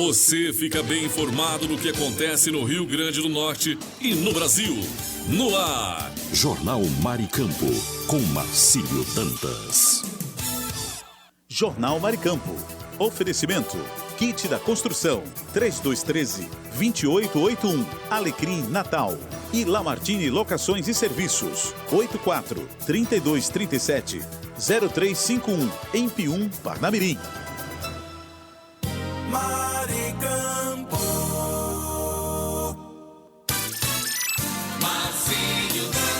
Você fica bem informado do que acontece no Rio Grande do Norte e no Brasil. No ar, Jornal Maricampo, com Marcílio Dantas. Jornal Maricampo. Oferecimento. Kit da Construção. 3213-2881. Alecrim Natal. E Lamartine Locações e Serviços. 84-3237-0351. Em Pium, Parnamirim. Maricampo. Marcílio Dantas.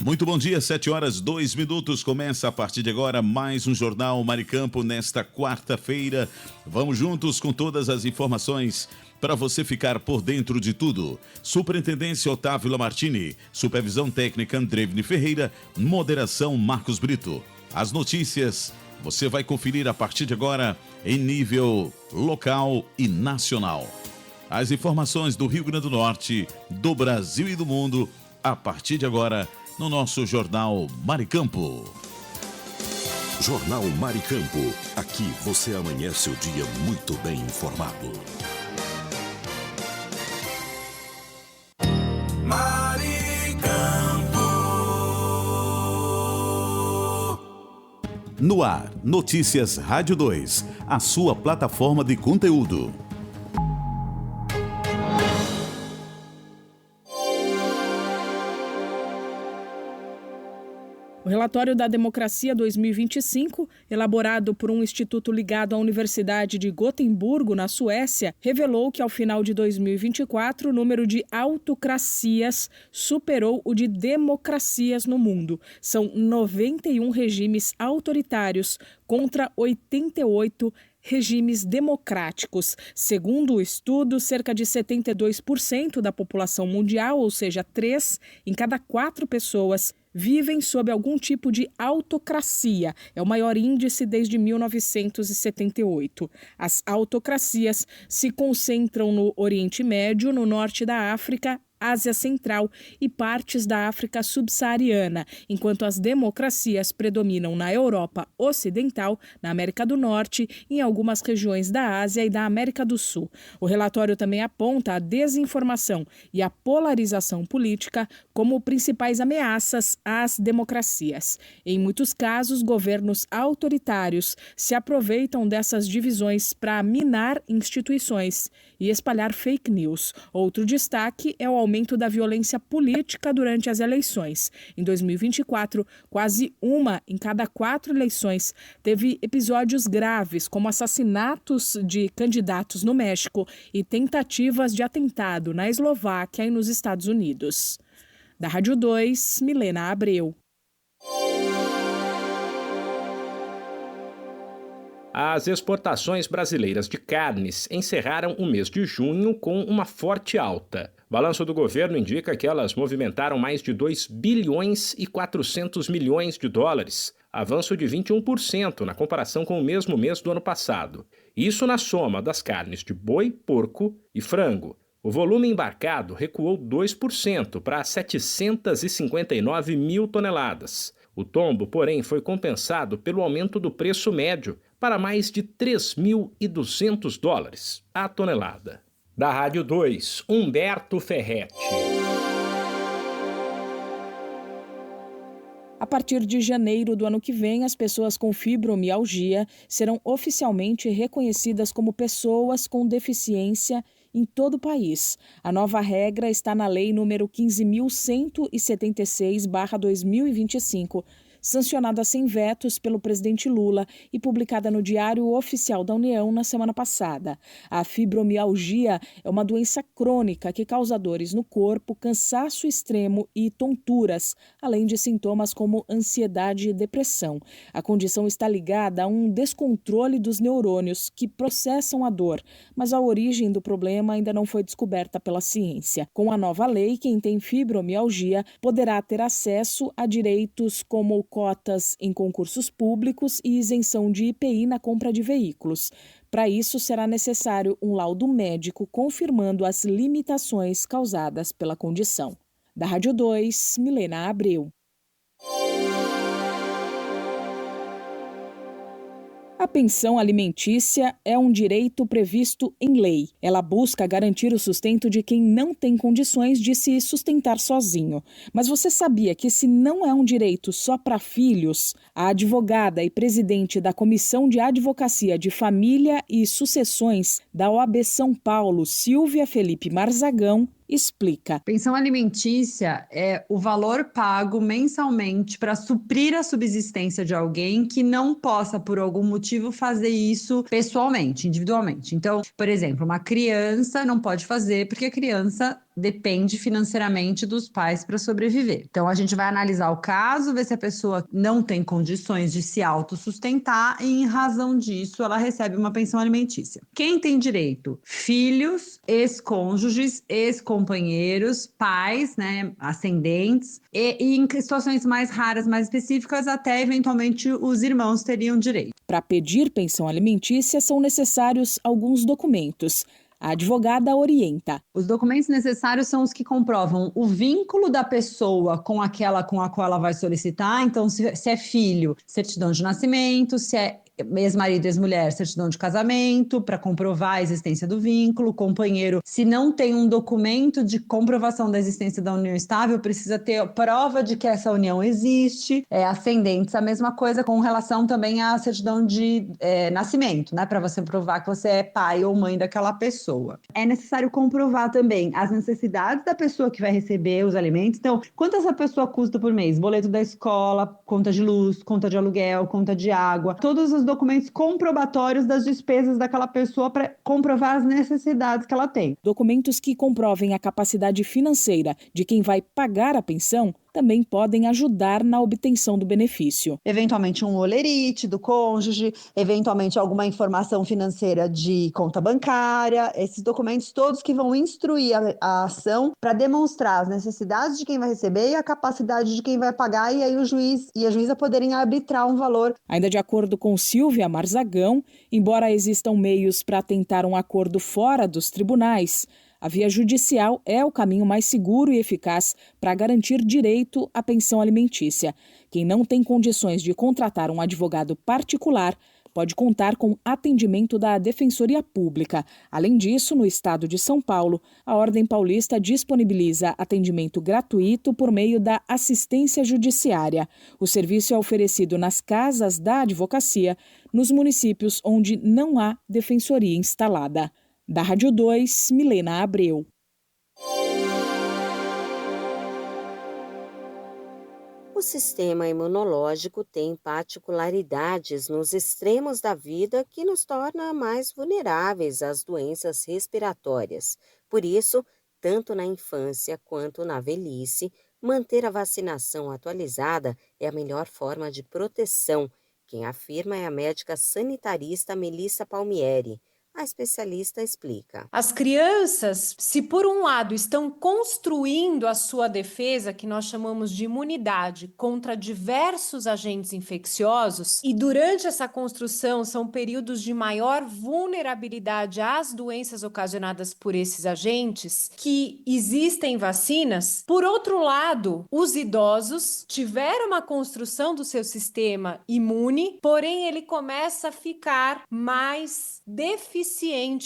Muito bom dia, 7h02. Começa a partir de agora mais um Jornal Maricampo nesta quarta-feira. Vamos juntos com todas as informações para você ficar por dentro de tudo. Superintendência Otávio Lamartine, Supervisão Técnica Andrevne Ferreira, Moderação Marcos Brito. As notícias você vai conferir a partir de agora em nível local e nacional. As informações do Rio Grande do Norte, do Brasil e do mundo, a partir de agora no nosso Jornal Maricampo. Jornal Maricampo. Aqui você amanhece o dia muito bem informado. No ar, Notícias Rádio 2, a sua plataforma de conteúdo. O relatório da Democracia 2025, elaborado por um instituto ligado à Universidade de Gotemburgo, na Suécia, revelou que ao final de 2024 o número de autocracias superou o de democracias no mundo. São 91 regimes autoritários contra 88 regimes democráticos. Segundo o estudo, cerca de 72% da população mundial, ou seja, 3 em cada 4 pessoas, vivem sob algum tipo de autocracia. É o maior índice desde 1978. As autocracias se concentram no Oriente Médio, no norte da África, Ásia Central e partes da África subsaariana, enquanto as democracias predominam na Europa Ocidental, na América do Norte e em algumas regiões da Ásia e da América do Sul. O relatório também aponta a desinformação e a polarização política como principais ameaças às democracias. Em muitos casos, governos autoritários se aproveitam dessas divisões para minar instituições e espalhar fake news. Outro destaque é o aumento da violência política durante as eleições. Em 2024, quase 1 em cada 4 eleições teve episódios graves, como assassinatos de candidatos no México e tentativas de atentado na Eslováquia e nos Estados Unidos. Da Rádio 2, Milena Abreu. As exportações brasileiras de carnes encerraram o mês de junho com uma forte alta. O balanço do governo indica que elas movimentaram mais de 2 bilhões e 400 milhões de dólares, avanço de 21% na comparação com o mesmo mês do ano passado. Isso na soma das carnes de boi, porco e frango. O volume embarcado recuou 2% para 759 mil toneladas. O tombo, porém, foi compensado pelo aumento do preço médio para mais de 3.200 dólares a tonelada. Da Rádio 2, Humberto Ferretti. A partir de janeiro do ano que vem, as pessoas com fibromialgia serão oficialmente reconhecidas como pessoas com deficiência em todo o país. A nova regra está na Lei nº 15.176/2025, sancionada sem vetos pelo presidente Lula e publicada no Diário Oficial da União na semana passada. A fibromialgia é uma doença crônica que causa dores no corpo, cansaço extremo e tonturas, além de sintomas como ansiedade e depressão. A condição está ligada a um descontrole dos neurônios que processam a dor, mas a origem do problema ainda não foi descoberta pela ciência. Com a nova lei, quem tem fibromialgia poderá ter acesso a direitos como cotas em concursos públicos e isenção de IPI na compra de veículos. Para isso, será necessário um laudo médico confirmando as limitações causadas pela condição. Da Rádio 2, Milena Abreu. A pensão alimentícia é um direito previsto em lei. Ela busca garantir o sustento de quem não tem condições de se sustentar sozinho. Mas você sabia que esse não é um direito só para filhos? A advogada e presidente da Comissão de Advocacia de Família e Sucessões da OAB São Paulo, Silvia Felipe Marzagão, explica. Pensão alimentícia é o valor pago mensalmente para suprir a subsistência de alguém que não possa, por algum motivo, fazer isso pessoalmente, individualmente. Então, por exemplo, uma criança não pode fazer porque a criança depende financeiramente dos pais para sobreviver. Então, a gente vai analisar o caso, ver se a pessoa não tem condições de se autossustentar e, em razão disso, ela recebe uma pensão alimentícia. Quem tem direito? Filhos, ex-cônjuges, ex-companheiros, pais, né, ascendentes, e em situações mais raras, mais específicas, até eventualmente os irmãos teriam direito. Para pedir pensão alimentícia, são necessários alguns documentos. A advogada orienta. Os documentos necessários são os que comprovam o vínculo da pessoa com aquela com a qual ela vai solicitar. Então, se é filho, certidão de nascimento, se é ex-marido, ex-mulher, certidão de casamento, para comprovar a existência do vínculo. Companheiro, se não tem um documento de comprovação da existência da união estável, precisa ter prova de que essa união existe. Ascendentes, a mesma coisa com relação também à certidão de nascimento, né? Para você provar que você é pai ou mãe daquela pessoa. É necessário comprovar também as necessidades da pessoa que vai receber os alimentos. Então, quanto essa pessoa custa por mês? Boleto da escola, conta de luz, conta de aluguel, conta de água, todos os documentos comprobatórios das despesas daquela pessoa para comprovar as necessidades que ela tem. Documentos que comprovem a capacidade financeira de quem vai pagar a pensão também podem ajudar na obtenção do benefício. Eventualmente um holerite do cônjuge, eventualmente alguma informação financeira de conta bancária, esses documentos todos que vão instruir a ação para demonstrar as necessidades de quem vai receber e a capacidade de quem vai pagar, e aí o juiz e a juíza poderem arbitrar um valor. Ainda de acordo com Silvia Marzagão, embora existam meios para tentar um acordo fora dos tribunais, a via judicial é o caminho mais seguro e eficaz para garantir direito à pensão alimentícia. Quem não tem condições de contratar um advogado particular pode contar com atendimento da Defensoria Pública. Além disso, no estado de São Paulo, a Ordem Paulista disponibiliza atendimento gratuito por meio da assistência judiciária. O serviço é oferecido nas casas da advocacia, nos municípios onde não há defensoria instalada. Da Rádio 2, Milena Abreu. O sistema imunológico tem particularidades nos extremos da vida que nos torna mais vulneráveis às doenças respiratórias. Por isso, tanto na infância quanto na velhice, manter a vacinação atualizada é a melhor forma de proteção. Quem afirma é a médica sanitarista Melissa Palmieri. A especialista explica. As crianças, se por um lado estão construindo a sua defesa, que nós chamamos de imunidade, contra diversos agentes infecciosos, e durante essa construção são períodos de maior vulnerabilidade às doenças ocasionadas por esses agentes, que existem vacinas. Por outro lado, os idosos tiveram uma construção do seu sistema imune, porém ele começa a ficar mais deficiente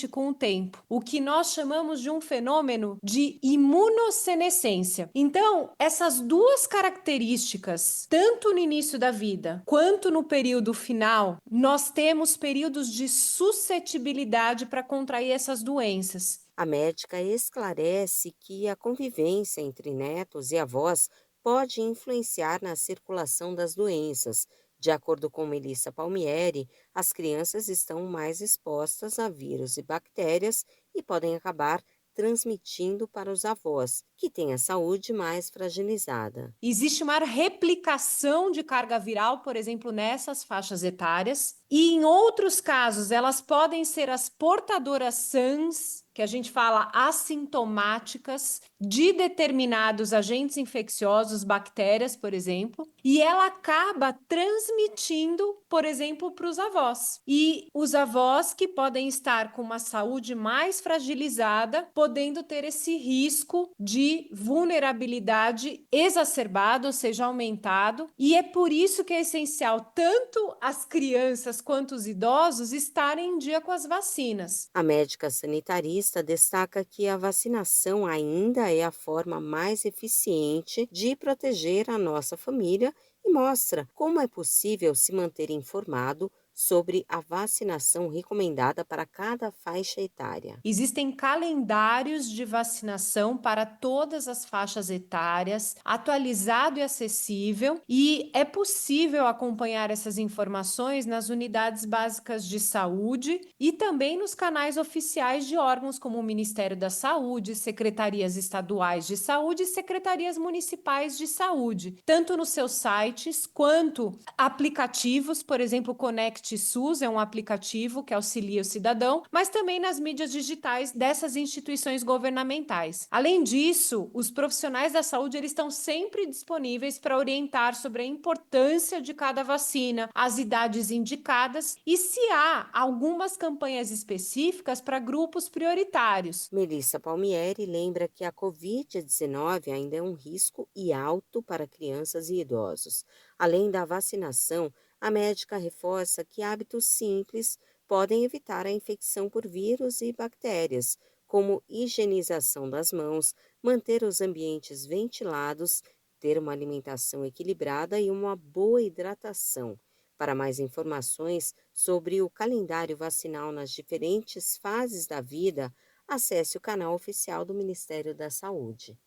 com o tempo, o que nós chamamos de um fenômeno de imunossenescência. Então, essas duas características, tanto no início da vida quanto no período final, nós temos períodos de suscetibilidade para contrair essas doenças. A médica esclarece que a convivência entre netos e avós pode influenciar na circulação das doenças. De acordo com Melissa Palmieri, as crianças estão mais expostas a vírus e bactérias e podem acabar transmitindo para os avós, que têm a saúde mais fragilizada. Existe uma replicação de carga viral, por exemplo, nessas faixas etárias, e em outros casos elas podem ser as portadoras sãs, que a gente fala assintomáticas, de determinados agentes infecciosos, bactérias, por exemplo, e ela acaba transmitindo, por exemplo, para os avós. E os avós que podem estar com uma saúde mais fragilizada, podendo ter esse risco de de vulnerabilidade exacerbado, ou seja, aumentado, e é por isso que é essencial tanto as crianças quanto os idosos estarem em dia com as vacinas. A médica sanitarista destaca que a vacinação ainda é a forma mais eficiente de proteger a nossa família e mostra como é possível se manter informado sobre a vacinação recomendada para cada faixa etária. Existem calendários de vacinação para todas as faixas etárias, atualizado e acessível, e é possível acompanhar essas informações nas unidades básicas de saúde e também nos canais oficiais de órgãos como o Ministério da Saúde, secretarias estaduais de saúde e secretarias municipais de saúde, tanto nos seus sites quanto aplicativos, por exemplo, o Conect SUS é um aplicativo que auxilia o cidadão, mas também nas mídias digitais dessas instituições governamentais. Além disso, os profissionais da saúde eles estão sempre disponíveis para orientar sobre a importância de cada vacina, as idades indicadas e se há algumas campanhas específicas para grupos prioritários. Melissa Palmieri lembra que a Covid-19 ainda é um risco e alto para crianças e idosos. Além da vacinação, a médica reforça que hábitos simples podem evitar a infecção por vírus e bactérias, como higienização das mãos, manter os ambientes ventilados, ter uma alimentação equilibrada e uma boa hidratação. Para mais informações sobre o calendário vacinal nas diferentes fases da vida, acesse o canal oficial do Ministério da Saúde.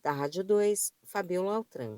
Da Rádio 2, Fabiola Altran.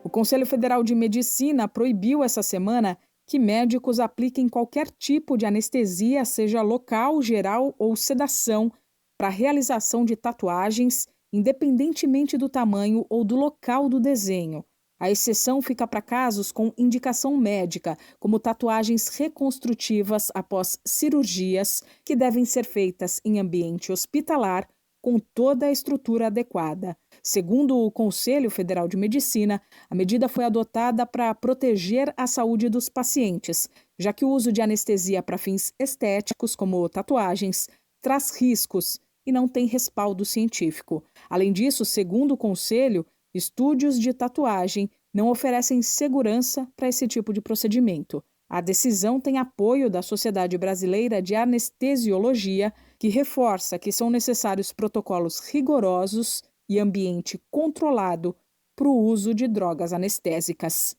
O Conselho Federal de Medicina proibiu essa semana que médicos apliquem qualquer tipo de anestesia, seja local, geral ou sedação, para a realização de tatuagens, independentemente do tamanho ou do local do desenho. A exceção fica para casos com indicação médica, como tatuagens reconstrutivas após cirurgias, que devem ser feitas em ambiente hospitalar, com toda a estrutura adequada. Segundo o Conselho Federal de Medicina, a medida foi adotada para proteger a saúde dos pacientes, já que o uso de anestesia para fins estéticos, como tatuagens, traz riscos e não tem respaldo científico. Além disso, segundo o Conselho, estúdios de tatuagem não oferecem segurança para esse tipo de procedimento. A decisão tem apoio da Sociedade Brasileira de Anestesiologia, que reforça que são necessários protocolos rigorosos e ambiente controlado para o uso de drogas anestésicas.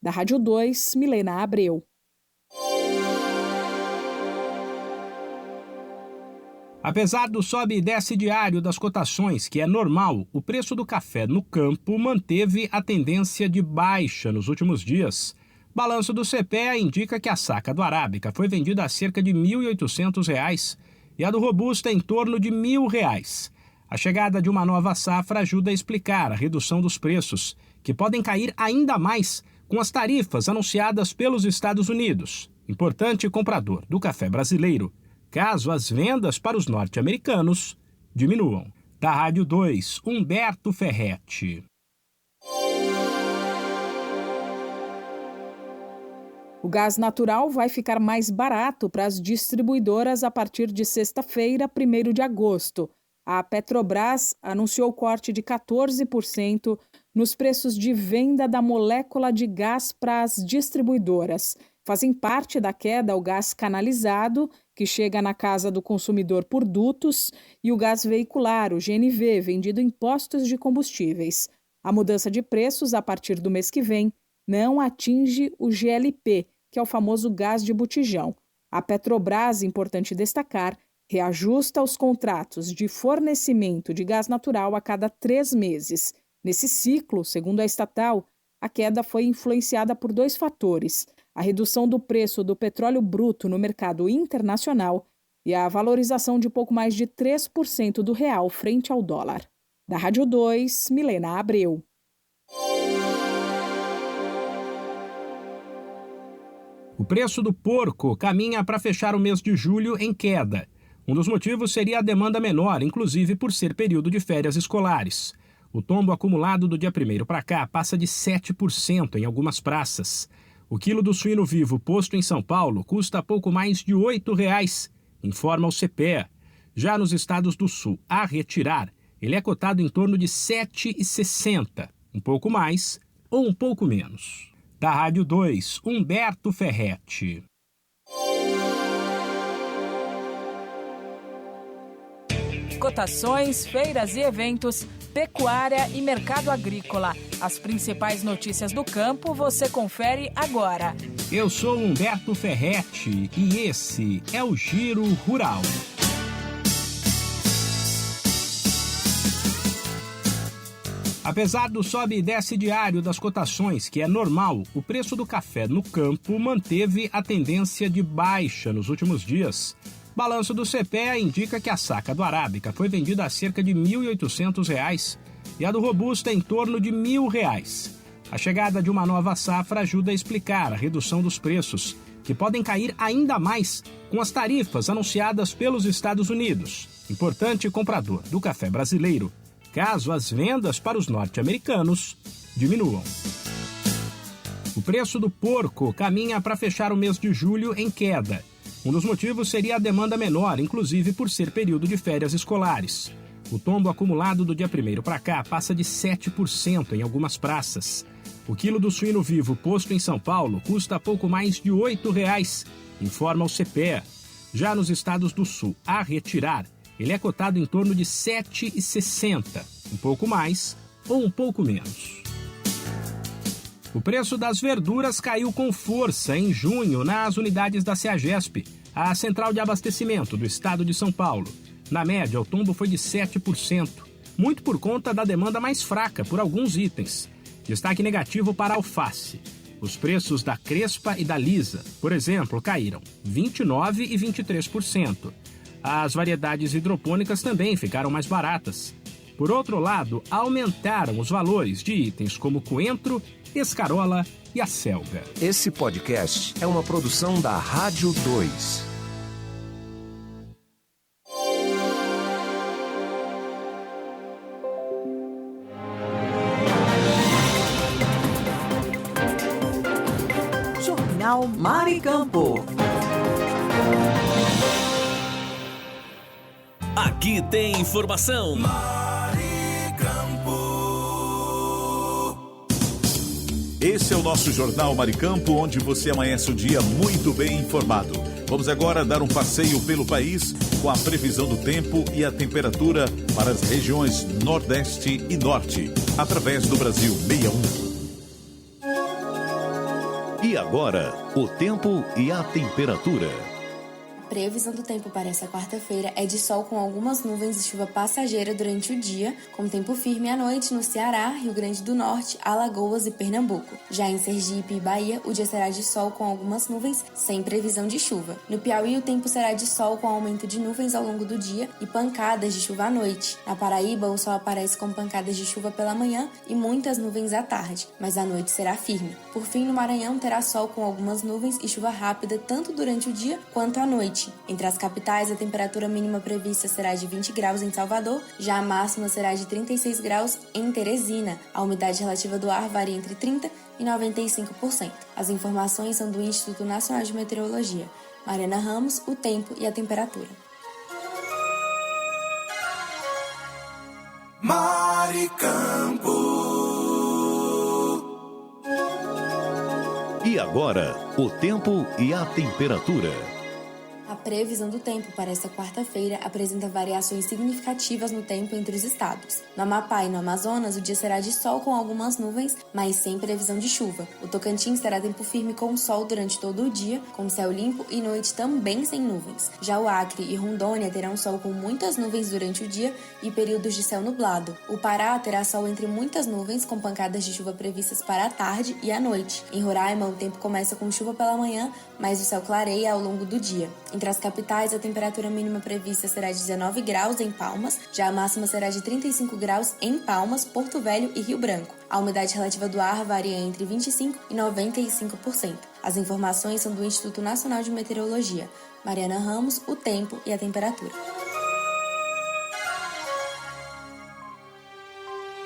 Da Rádio 2, Milena Abreu. Apesar do sobe e desce diário das cotações, que é normal, o preço do café no campo manteve a tendência de baixa nos últimos dias. Balanço do CPEA indica que a saca do Arábica foi vendida a cerca de R$ 1.800 e a do Robusta em torno de R$ 1.000. A chegada de uma nova safra ajuda a explicar a redução dos preços, que podem cair ainda mais com as tarifas anunciadas pelos Estados Unidos, importante comprador do café brasileiro, caso as vendas para os norte-americanos diminuam. Da Rádio 2, Humberto Ferretti. O gás natural vai ficar mais barato para as distribuidoras a partir de sexta-feira, 1º de agosto. A Petrobras anunciou corte de 14% nos preços de venda da molécula de gás para as distribuidoras. Fazem parte da queda o gás canalizado, que chega na casa do consumidor por dutos, e o gás veicular, o GNV, vendido em postos de combustíveis. A mudança de preços a partir do mês que vem não atinge o GLP, que é o famoso gás de botijão. A Petrobras, importante destacar, reajusta os contratos de fornecimento de gás natural a cada 3 meses. Nesse ciclo, segundo a estatal, a queda foi influenciada por 2 fatores: a redução do preço do petróleo bruto no mercado internacional e a valorização de pouco mais de 3% do real frente ao dólar. Da Rádio 2, Milena Abreu. O preço do porco caminha para fechar o mês de julho em queda. Um dos motivos seria a demanda menor, inclusive por ser período de férias escolares. O tombo acumulado do dia 1º para cá passa de 7% em algumas praças. O quilo do suíno vivo posto em São Paulo custa pouco mais de R$ 8,00, informa o CPEA. Já nos estados do Sul, a retirar, ele é cotado em torno de R$ 7,60, um pouco mais ou um pouco menos. Da Rádio 2, Humberto Ferretti. Cotações, feiras e eventos, pecuária e mercado agrícola. As principais notícias do campo você confere agora. Eu sou Humberto Ferretti e esse é o Giro Rural. Apesar do sobe e desce diário das cotações, que é normal, o preço do café no campo manteve a tendência de baixa nos últimos dias. Balanço do CPEA indica que a saca do Arábica foi vendida a cerca de R$ 1.800 e a do Robusta em torno de R$ 1.000. A chegada de uma nova safra ajuda a explicar a redução dos preços, que podem cair ainda mais com as tarifas anunciadas pelos Estados Unidos, importante comprador do café brasileiro, caso as vendas para os norte-americanos diminuam. O preço do porco caminha para fechar o mês de julho em queda. Um dos motivos seria a demanda menor, inclusive por ser período de férias escolares. O tombo acumulado do dia 1º para cá passa de 7% em algumas praças. O quilo do suíno vivo posto em São Paulo custa pouco mais de R$ 8,00, informa o CPEA. Já nos estados do Sul, a retirar, ele é cotado em torno de R$ 7,60, um pouco mais ou um pouco menos. O preço das verduras caiu com força em junho nas unidades da Ceagesp, a central de abastecimento do estado de São Paulo. Na média, o tombo foi de 7%, muito por conta da demanda mais fraca por alguns itens. Destaque negativo para a alface. Os preços da crespa e da lisa, por exemplo, caíram 29% e 23%. As variedades hidropônicas também ficaram mais baratas. Por outro lado, aumentaram os valores de itens como coentro, escarola e a selga. Esse podcast é uma produção da Rádio 2. Jornal Mar e Campo. Aqui tem informação. Esse é o nosso Jornal Mar e Campo, onde você amanhece o dia muito bem informado. Vamos agora dar um passeio pelo país com a previsão do tempo e a temperatura para as regiões Nordeste e Norte, através do Brasil 61. E agora, o tempo e a temperatura. A previsão do tempo para essa quarta-feira é de sol com algumas nuvens de chuva passageira durante o dia, com tempo firme à noite no Ceará, Rio Grande do Norte, Alagoas e Pernambuco. Já em Sergipe e Bahia, o dia será de sol com algumas nuvens, sem previsão de chuva. No Piauí, o tempo será de sol com aumento de nuvens ao longo do dia e pancadas de chuva à noite. Na Paraíba, o sol aparece com pancadas de chuva pela manhã e muitas nuvens à tarde, mas à noite será firme. Por fim, no Maranhão, terá sol com algumas nuvens e chuva rápida tanto durante o dia quanto à noite. Entre as capitais, a temperatura mínima prevista será de 20 graus em Salvador, já a máxima será de 36 graus em Teresina. A umidade relativa do ar varia entre 30% e 95%. As informações são do Instituto Nacional de Meteorologia. Mariana Ramos, o tempo e a temperatura. Mar e Campo. E agora, o tempo e a temperatura. A previsão do tempo para esta quarta-feira apresenta variações significativas no tempo entre os estados. No Amapá e no Amazonas, o dia será de sol com algumas nuvens, mas sem previsão de chuva. O Tocantins terá tempo firme com sol durante todo o dia, com céu limpo e noite também sem nuvens. Já o Acre e Rondônia terão sol com muitas nuvens durante o dia e períodos de céu nublado. O Pará terá sol entre muitas nuvens, com pancadas de chuva previstas para a tarde e à noite. Em Roraima, o tempo começa com chuva pela manhã, mas o céu clareia ao longo do dia. Entre as capitais, a temperatura mínima prevista será de 19 graus em Palmas, já a máxima será de 35 graus em Palmas, Porto Velho e Rio Branco. A umidade relativa do ar varia entre 25% e 95%. As informações são do Instituto Nacional de Meteorologia. Mariana Ramos, o tempo e a temperatura.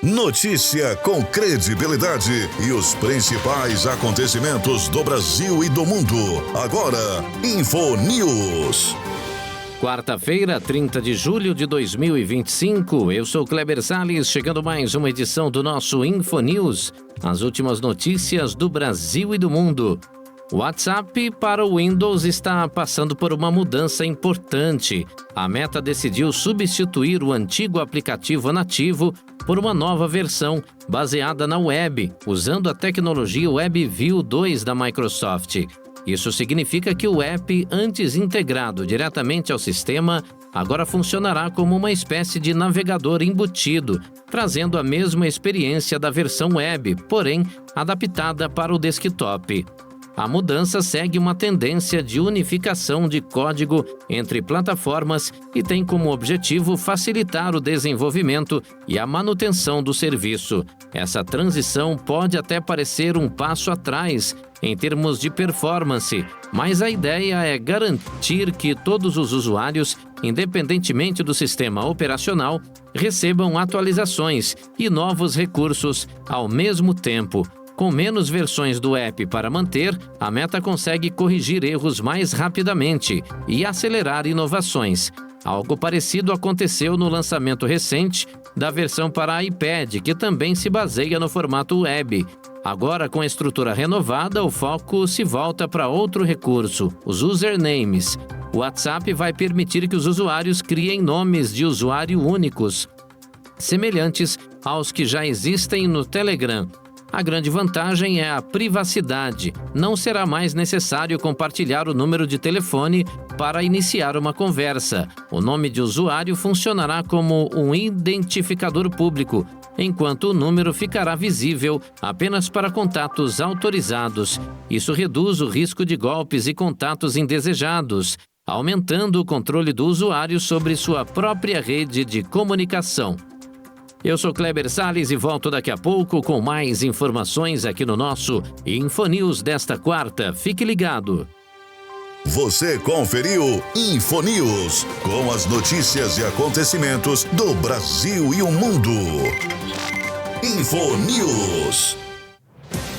Notícia com credibilidade e os principais acontecimentos do Brasil e do mundo. Agora, InfoNews. Quarta-feira, 30 de julho de 2025. Eu sou Kleber Salles, chegando mais uma edição do nosso InfoNews. As últimas notícias do Brasil e do mundo. O WhatsApp para o Windows está passando por uma mudança importante. A Meta decidiu substituir o antigo aplicativo nativo por uma nova versão baseada na web, usando a tecnologia WebView 2 da Microsoft. Isso significa que o app, antes integrado diretamente ao sistema, agora funcionará como uma espécie de navegador embutido, trazendo a mesma experiência da versão web, porém adaptada para o desktop. A mudança segue uma tendência de unificação de código entre plataformas e tem como objetivo facilitar o desenvolvimento e a manutenção do serviço. Essa transição pode até parecer um passo atrás em termos de performance, mas a ideia é garantir que todos os usuários, independentemente do sistema operacional, recebam atualizações e novos recursos ao mesmo tempo. Com menos versões do app para manter, a Meta consegue corrigir erros mais rapidamente e acelerar inovações. Algo parecido aconteceu no lançamento recente da versão para iPad, que também se baseia no formato web. Agora, com a estrutura renovada, o foco se volta para outro recurso, os usernames. O WhatsApp vai permitir que os usuários criem nomes de usuário únicos, semelhantes aos que já existem no Telegram. A grande vantagem é a privacidade. Não será mais necessário compartilhar o número de telefone para iniciar uma conversa. O nome de usuário funcionará como um identificador público, enquanto o número ficará visível apenas para contatos autorizados. Isso reduz o risco de golpes e contatos indesejados, aumentando o controle do usuário sobre sua própria rede de comunicação. Eu sou Kleber Salles e volto daqui a pouco com mais informações aqui no nosso InfoNews desta quarta. Fique ligado. Você conferiu InfoNews, com as notícias e acontecimentos do Brasil e o mundo. InfoNews.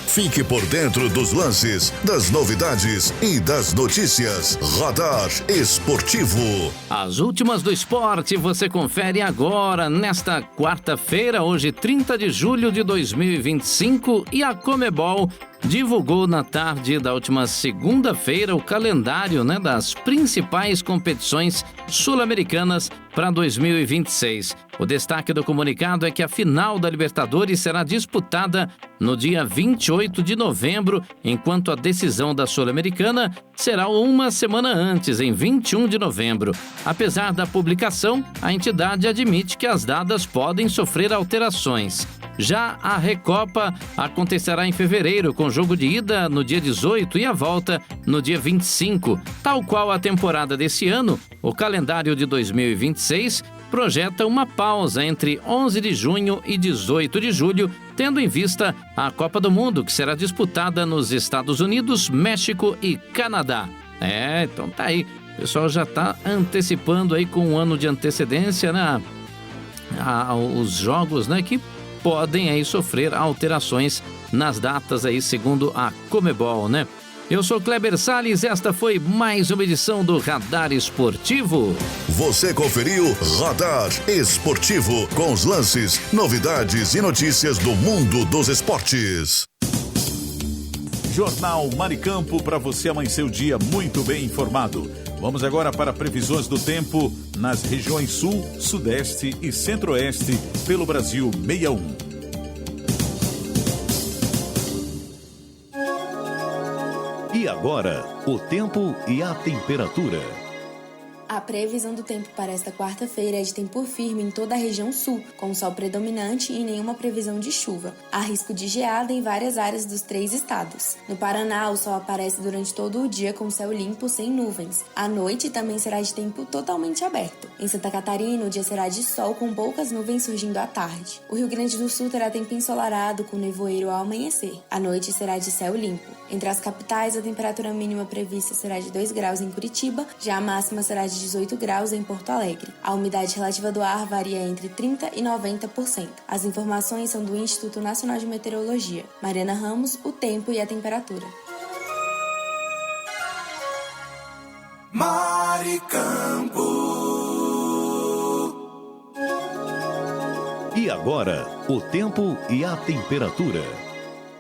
Fique por dentro dos lances, das novidades e das notícias. Radar Esportivo. As últimas do esporte você confere agora, nesta quarta-feira, hoje 30 de julho de 2025, e a Conmebol divulgou na tarde da última segunda-feira o calendário, das principais competições sul-americanas para 2026. O destaque do comunicado é que a final da Libertadores será disputada no dia 28 de novembro, enquanto a decisão da Sul-Americana será uma semana antes, em 21 de novembro. Apesar da publicação, a entidade admite que as datas podem sofrer alterações. Já a Recopa acontecerá em fevereiro, com jogo de ida no dia 18 e a volta no dia 25. Tal qual a temporada desse ano, o calendário de 2026 projeta uma pausa entre 11 de junho e 18 de julho, tendo em vista a Copa do Mundo, que será disputada nos Estados Unidos, México e Canadá. Então tá aí. O pessoal já tá antecipando aí com um ano de antecedência, os jogos, que podem aí sofrer alterações nas datas aí, segundo a Conmebol, Eu sou Kleber Salles, esta foi mais uma edição do Radar Esportivo. Você conferiu Radar Esportivo, com os lances, novidades e notícias do mundo dos esportes. Jornal Maricampo, para você amanhecer o dia muito bem informado. Vamos agora para previsões do tempo nas regiões Sul, Sudeste e Centro-Oeste pelo Brasil 61. E agora, o tempo e a temperatura. A previsão do tempo para esta quarta-feira é de tempo firme em toda a região sul, com sol predominante e nenhuma previsão de chuva. Há risco de geada em várias áreas dos 3 estados. No Paraná, o sol aparece durante todo o dia com céu limpo, sem nuvens. À noite também será de tempo totalmente aberto. Em Santa Catarina, o dia será de sol com poucas nuvens surgindo à tarde. O Rio Grande do Sul terá tempo ensolarado com nevoeiro ao amanhecer. À noite será de céu limpo. Entre as capitais, a temperatura mínima prevista será de 2 graus em Curitiba, já a máxima será de 18 graus em Porto Alegre. A umidade relativa do ar varia entre 30% e 90%. As informações são do Instituto Nacional de Meteorologia. Mariana Ramos, o tempo e a temperatura. Maricampo. E agora, o tempo e a temperatura.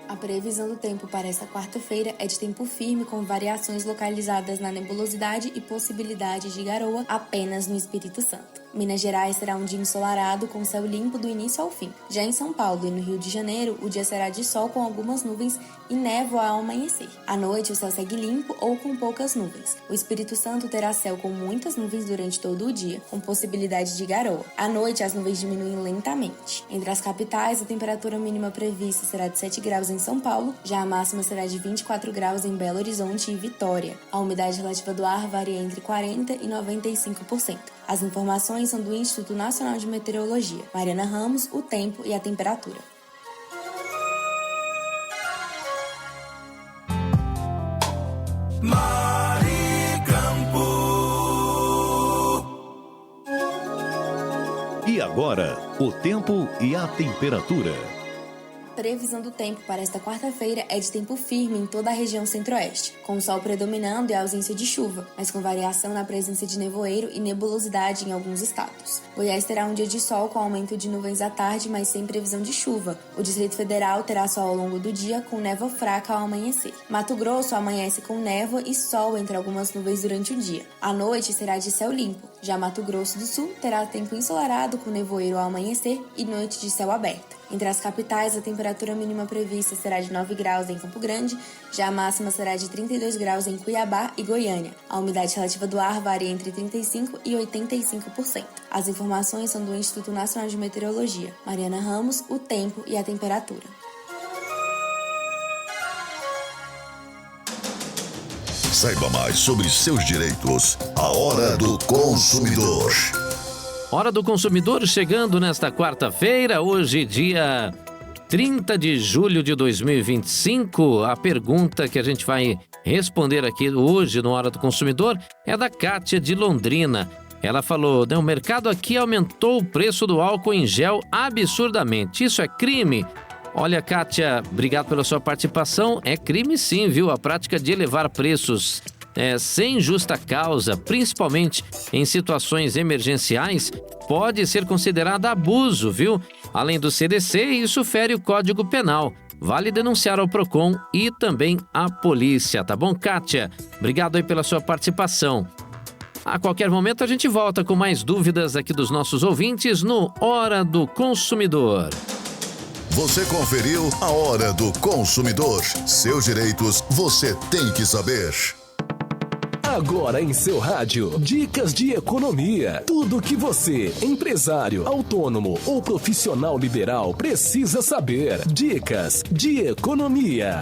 A previsão do tempo para esta quarta-feira é de tempo firme, com variações localizadas na nebulosidade e possibilidade de garoa apenas no Espírito Santo. Minas Gerais será um dia ensolarado, com céu limpo do início ao fim. Já em São Paulo e no Rio de Janeiro, o dia será de sol com algumas nuvens e névoa ao amanhecer. À noite, o céu segue limpo ou com poucas nuvens. O Espírito Santo terá céu com muitas nuvens durante todo o dia, com possibilidade de garoa. À noite, as nuvens diminuem lentamente. Entre as capitais, a temperatura mínima prevista será de 7 graus em São Paulo, já a máxima será de 24 graus em Belo Horizonte e Vitória. A umidade relativa do ar varia entre 40% e 95%. As informações são do Instituto Nacional de Meteorologia. Mariana Ramos, o tempo e a temperatura. Maricampo. E agora, o tempo e a temperatura. Previsão do tempo para esta quarta-feira é de tempo firme em toda a região centro-oeste, com o sol predominando e a ausência de chuva, mas com variação na presença de nevoeiro e nebulosidade em alguns estados. Goiás terá um dia de sol com aumento de nuvens à tarde, mas sem previsão de chuva. O Distrito Federal terá sol ao longo do dia, com névoa fraca ao amanhecer. Mato Grosso amanhece com névoa e sol entre algumas nuvens durante o dia. À noite será de céu limpo. Já Mato Grosso do Sul terá tempo ensolarado com nevoeiro ao amanhecer e noite de céu aberto. Entre as capitais, a temperatura mínima prevista será de 9 graus em Campo Grande, já a máxima será de 32 graus em Cuiabá e Goiânia. A umidade relativa do ar varia entre 35% e 85%. As informações são do Instituto Nacional de Meteorologia. Mariana Ramos, o tempo e a temperatura. Saiba mais sobre seus direitos. A Hora do Consumidor. Hora do Consumidor chegando nesta quarta-feira, hoje dia 30 de julho de 2025. A pergunta que a gente vai responder aqui hoje no Hora do Consumidor é da Kátia de Londrina. Ela falou, o mercado aqui aumentou o preço do álcool em gel absurdamente. Isso é crime? Olha, Kátia, obrigado pela sua participação. É crime sim, viu? A prática de elevar preços sem justa causa, principalmente em situações emergenciais, pode ser considerado abuso, viu? Além do CDC, isso fere o Código Penal. Vale denunciar ao Procon e também à polícia, tá bom, Kátia? Obrigado aí pela sua participação. A qualquer momento a gente volta com mais dúvidas aqui dos nossos ouvintes no Hora do Consumidor. Você conferiu a Hora do Consumidor. Seus direitos você tem que saber. Agora em seu rádio, dicas de economia. Tudo que você, empresário, autônomo ou profissional liberal, precisa saber. Dicas de economia.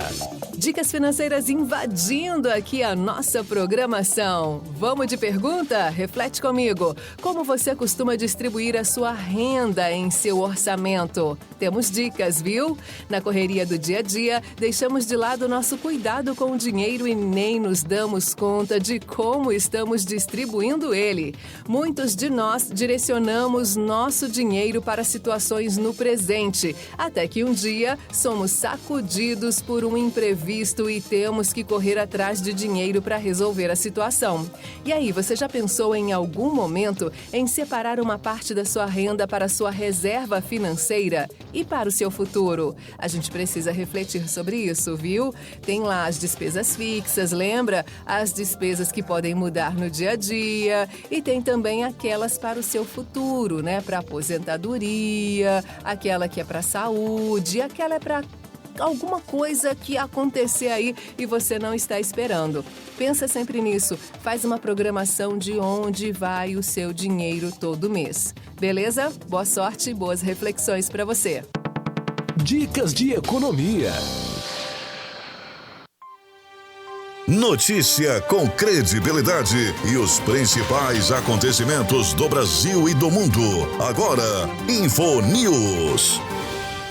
Dicas financeiras invadindo aqui a nossa programação. Vamos de pergunta? Reflete comigo. Como você costuma distribuir a sua renda em seu orçamento? Temos dicas, viu? Na correria do dia a dia, deixamos de lado o nosso cuidado com o dinheiro e nem nos damos conta de como estamos distribuindo ele. Muitos de nós direcionamos nosso dinheiro para situações no presente, até que um dia somos sacudidos por um imprevisto e temos que correr atrás de dinheiro para resolver a situação. E aí, você já pensou em algum momento em separar uma parte da sua renda para a sua reserva financeira e para o seu futuro? A gente precisa refletir sobre isso, viu? Tem lá as despesas fixas, lembra? As despesas que podem mudar no dia a dia, e tem também aquelas para o seu futuro, né? Para aposentadoria, aquela que é para saúde, aquela é para alguma coisa que acontecer aí e você não está esperando. Pensa sempre nisso. Faz uma programação de onde vai o seu dinheiro todo mês. Beleza? Boa sorte e boas reflexões para você. Dicas de economia. Notícia com credibilidade e os principais acontecimentos do Brasil e do mundo. Agora, Info News.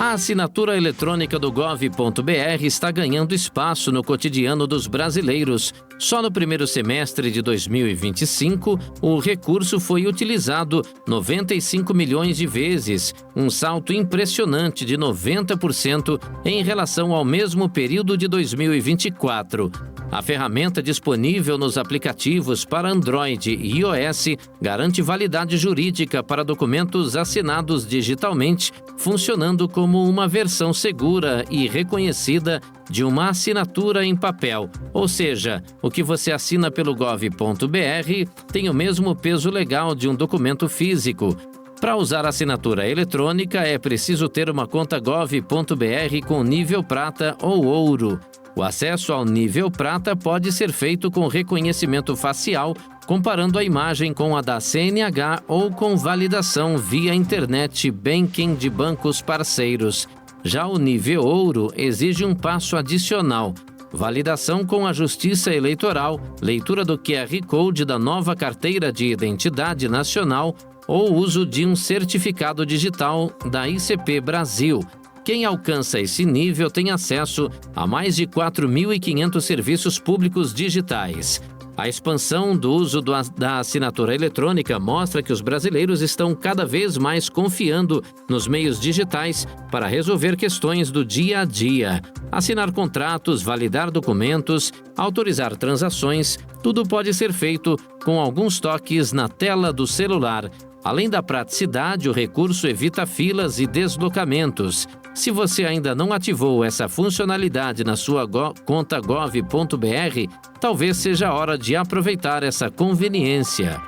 A assinatura eletrônica do gov.br está ganhando espaço no cotidiano dos brasileiros. Só no primeiro semestre de 2025, o recurso foi utilizado 95 milhões de vezes, um salto impressionante de 90% em relação ao mesmo período de 2024. A ferramenta disponível nos aplicativos para Android e iOS garante validade jurídica para documentos assinados digitalmente, funcionando como uma versão segura e reconhecida de uma assinatura em papel. Ou seja, o que você assina pelo gov.br tem o mesmo peso legal de um documento físico. Para usar a assinatura eletrônica, é preciso ter uma conta gov.br com nível prata ou ouro. O acesso ao nível prata pode ser feito com reconhecimento facial, comparando a imagem com a da CNH ou com validação via internet banking de bancos parceiros. Já o nível ouro exige um passo adicional: validação com a Justiça Eleitoral, leitura do QR Code da nova Carteira de Identidade Nacional ou uso de um certificado digital da ICP Brasil. Quem alcança esse nível tem acesso a mais de 4.500 serviços públicos digitais. A expansão do uso da assinatura eletrônica mostra que os brasileiros estão cada vez mais confiando nos meios digitais para resolver questões do dia a dia. Assinar contratos, validar documentos, autorizar transações, tudo pode ser feito com alguns toques na tela do celular. Além da praticidade, o recurso evita filas e deslocamentos. Se você ainda não ativou essa funcionalidade na sua conta gov.br, talvez seja a hora de aproveitar essa conveniência.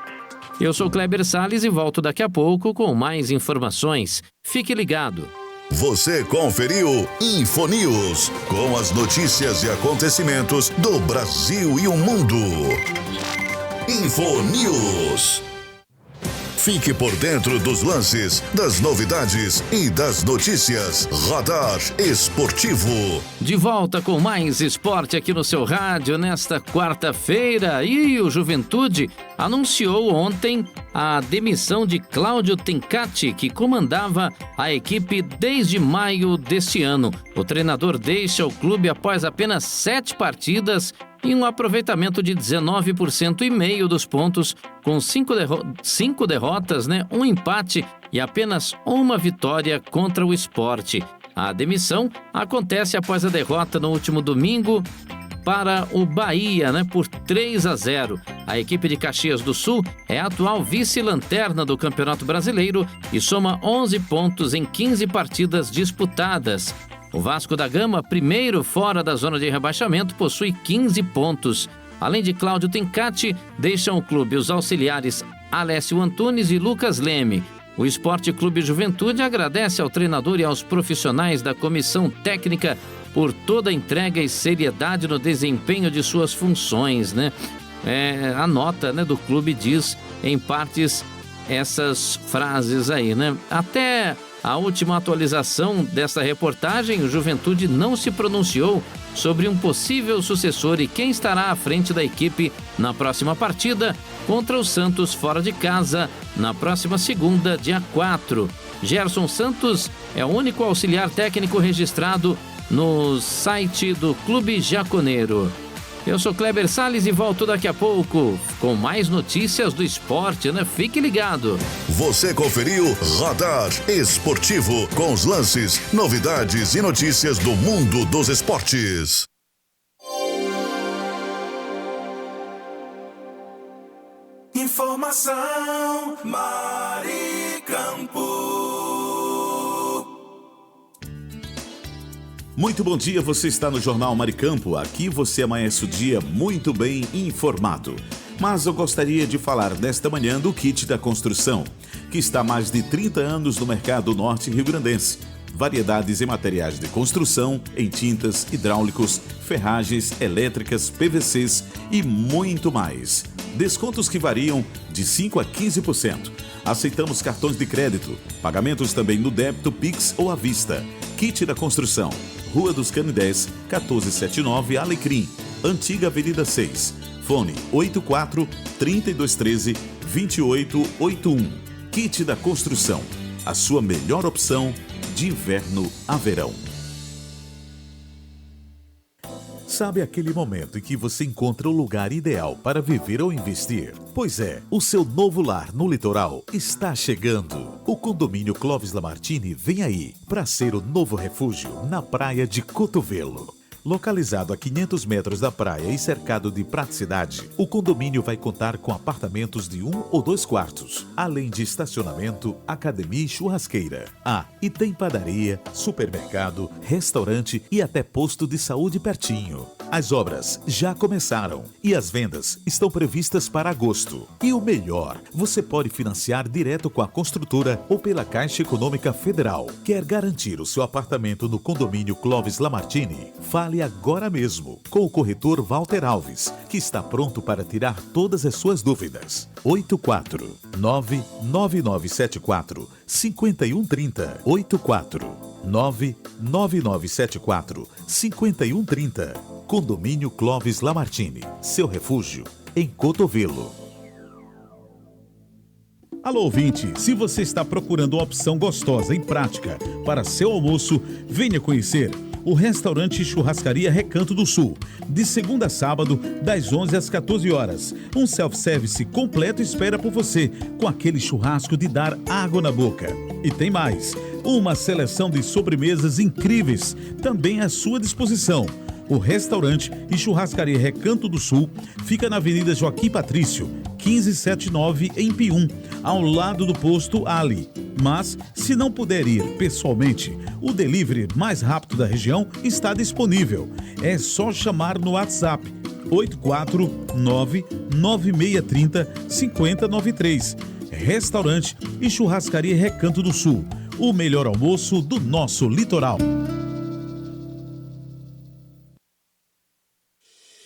Eu sou Kleber Salles e volto daqui a pouco com mais informações. Fique ligado. Você conferiu InfoNews, com as notícias e acontecimentos do Brasil e o mundo. InfoNews. Fique por dentro dos lances, das novidades e das notícias. Radar Esportivo. De volta com mais esporte aqui no seu rádio nesta quarta-feira. E o Juventude anunciou ontem a demissão de Cláudio Tencati, que comandava a equipe desde maio deste ano. O treinador deixa o clube após apenas 7 partidas e um aproveitamento de 19,5% dos pontos, com 5 derrotas, um empate e apenas uma vitória contra o Sport. A demissão acontece após a derrota no último domingo para o Bahia, por 3-0. A equipe de Caxias do Sul é a atual vice-lanterna do Campeonato Brasileiro e soma 11 pontos em 15 partidas disputadas. O Vasco da Gama, primeiro fora da zona de rebaixamento, possui 15 pontos. Além de Cláudio Tencati, deixam o clube os auxiliares Alessio Antunes e Lucas Leme. O Esporte Clube Juventude agradece ao treinador e aos profissionais da comissão técnica por toda a entrega e seriedade no desempenho de suas funções, A nota, do clube diz, em partes, essas frases aí, Até a última atualização desta reportagem, o Juventude não se pronunciou sobre um possível sucessor e quem estará à frente da equipe na próxima partida contra o Santos fora de casa, na próxima segunda, dia 4. Gerson Santos é o único auxiliar técnico registrado no site do Clube Jaconeiro. Eu sou Kleber Salles e volto daqui a pouco com mais notícias do esporte, Fique ligado. Você conferiu Radar Esportivo, com os lances, novidades e notícias do mundo dos esportes. Informação Maricampo. Muito bom dia, você está no Jornal Maricampo. Aqui você amanhece o dia muito bem informado. Mas eu gostaria de falar nesta manhã do kit da construção, que está há mais de 30 anos no mercado norte rio-grandense. Variedades em materiais de construção, em tintas, hidráulicos, ferragens, elétricas, PVCs e muito mais. Descontos que variam de 5% a 15%. Aceitamos cartões de crédito, pagamentos também no débito, Pix ou à vista. Kit da construção. Rua dos Canidés, 1479, Alecrim, Antiga Avenida 6. Fone 84-3213-2881. Kit da Construção, a sua melhor opção de inverno a verão. Sabe aquele momento em que você encontra o lugar ideal para viver ou investir? Pois é, o seu novo lar no litoral está chegando. O condomínio Clóvis Lamartine vem aí para ser o novo refúgio na praia de Cotovelo. Localizado a 500 metros da praia e cercado de praticidade, o condomínio vai contar com apartamentos de 1 ou 2 quartos, além de estacionamento, academia e churrasqueira. Ah, e tem padaria, supermercado, restaurante e até posto de saúde pertinho. As obras já começaram e as vendas estão previstas para agosto. E o melhor, você pode financiar direto com a construtora ou pela Caixa Econômica Federal. Quer garantir o seu apartamento no condomínio Clóvis Lamartine? Fale agora mesmo com o corretor Walter Alves, que está pronto para tirar todas as suas dúvidas. 849-9974-5130. 849-9974-5130. Condomínio Clóvis Lamartine, seu refúgio em Cotovelo. Alô, ouvinte, se você está procurando uma opção gostosa e prática para seu almoço, venha conhecer o restaurante Churrascaria Recanto do Sul, de segunda a sábado, das 11 às 14 horas. Um self-service completo espera por você, com aquele churrasco de dar água na boca. E tem mais, uma seleção de sobremesas incríveis também à sua disposição. O restaurante e churrascaria Recanto do Sul fica na Avenida Joaquim Patrício, 1579, em Pium, ao lado do posto Ali. Mas, se não puder ir pessoalmente, o delivery mais rápido da região está disponível. É só chamar no WhatsApp 849-9630-5093. Restaurante e churrascaria Recanto do Sul, o melhor almoço do nosso litoral.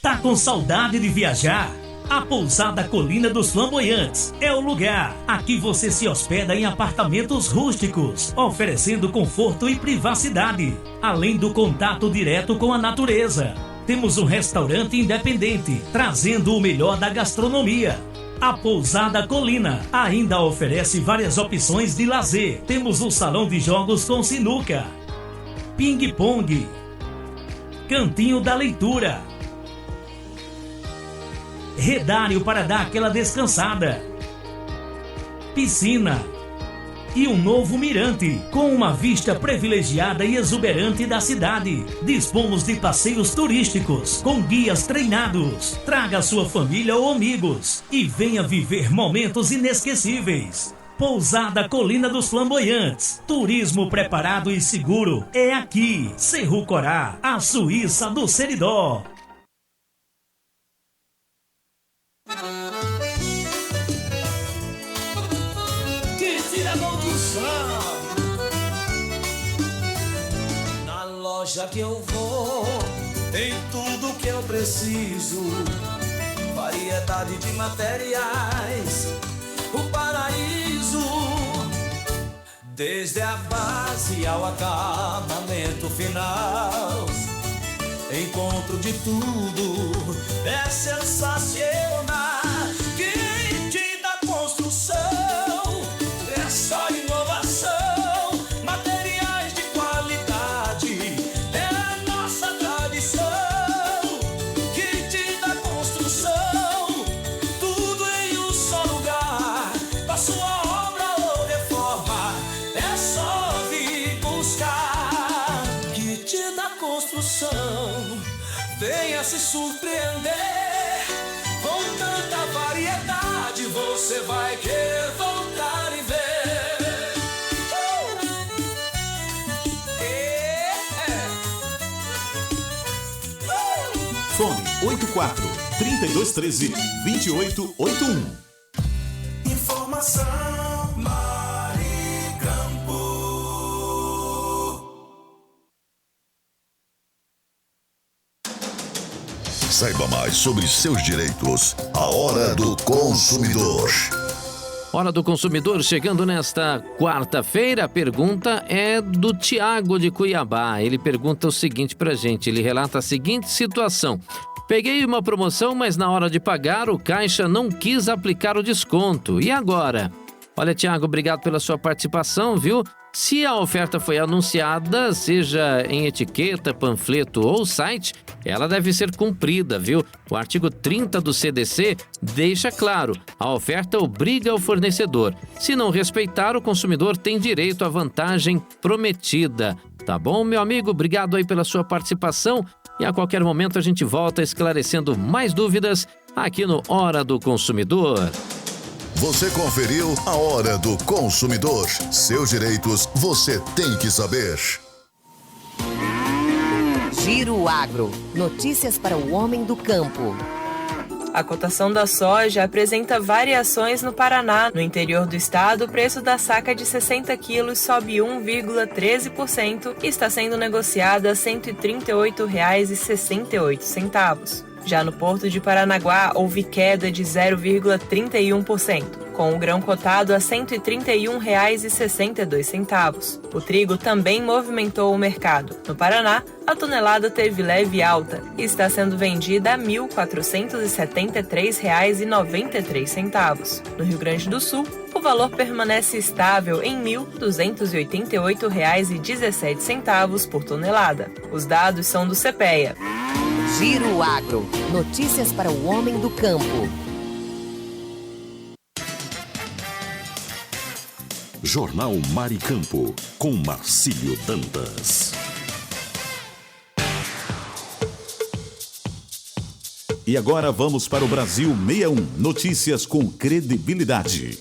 Tá com saudade de viajar? A Pousada Colina dos Flamboyantes é o lugar. Aqui você se hospeda em apartamentos rústicos, oferecendo conforto e privacidade, além do contato direto com a natureza. Temos um restaurante independente, trazendo o melhor da gastronomia. A Pousada Colina ainda oferece várias opções de lazer. Temos um salão de jogos com sinuca, ping-pong, cantinho da leitura, redário para dar aquela descansada, piscina e um novo mirante com uma vista privilegiada e exuberante da cidade. Dispomos de passeios turísticos com guias treinados. Traga sua família ou amigos e venha viver momentos inesquecíveis. Pousada Colina dos Flamboyantes. Turismo preparado e seguro é aqui. Cerro Corá, a Suíça do Seridó. Que tira a mão do chão. Na loja que eu vou, tem tudo que eu preciso. Variedade de materiais, o paraíso. Desde a base ao acabamento final, encontro de tudo, é sensacional. Quem te dá construção, é só inovação, materiais de qualidade, é a nossa tradição. Quem te dá construção, tudo em um só lugar, pra sua obra ou reforma, é só vir buscar. Que te dá construção, venha se surpreender. Com tanta variedade, você vai querer voltar e ver. Fone 84-3213-2881. Informação Maricampo. Saiba mais sobre seus direitos. A Hora do Consumidor. Hora do Consumidor chegando nesta quarta-feira. A pergunta é do Tiago de Cuiabá. Ele pergunta o seguinte pra gente, ele relata a seguinte situação. Peguei uma promoção, mas na hora de pagar o caixa não quis aplicar o desconto. E agora? Olha, Tiago, obrigado pela sua participação, viu? Se a oferta foi anunciada, seja em etiqueta, panfleto ou site, ela deve ser cumprida, viu? O artigo 30 do CDC deixa claro, a oferta obriga o fornecedor. Se não respeitar, o consumidor tem direito à vantagem prometida. Tá bom, meu amigo? Obrigado aí pela sua participação e a qualquer momento a gente volta esclarecendo mais dúvidas aqui no Hora do Consumidor. Você conferiu a Hora do Consumidor. Seus direitos você tem que saber. Giro Agro. Notícias para o homem do campo. A cotação da soja apresenta variações no Paraná. No interior do estado, o preço da saca de 60 quilos sobe 1,13% e está sendo negociada a R$ 138,68. Já no Porto de Paranaguá, houve queda de 0,31%, com o grão cotado a R$ 131,62. O trigo também movimentou o mercado. No Paraná, a tonelada teve leve alta e está sendo vendida a R$ 1.473,93. No Rio Grande do Sul, o valor permanece estável em R$ 1.288,17 por tonelada. Os dados são do CPEA. Giro Agro. Notícias para o homem do campo. Jornal Maricampo, com Marcílio Dantas. E agora vamos para o Brasil 61. Notícias com credibilidade.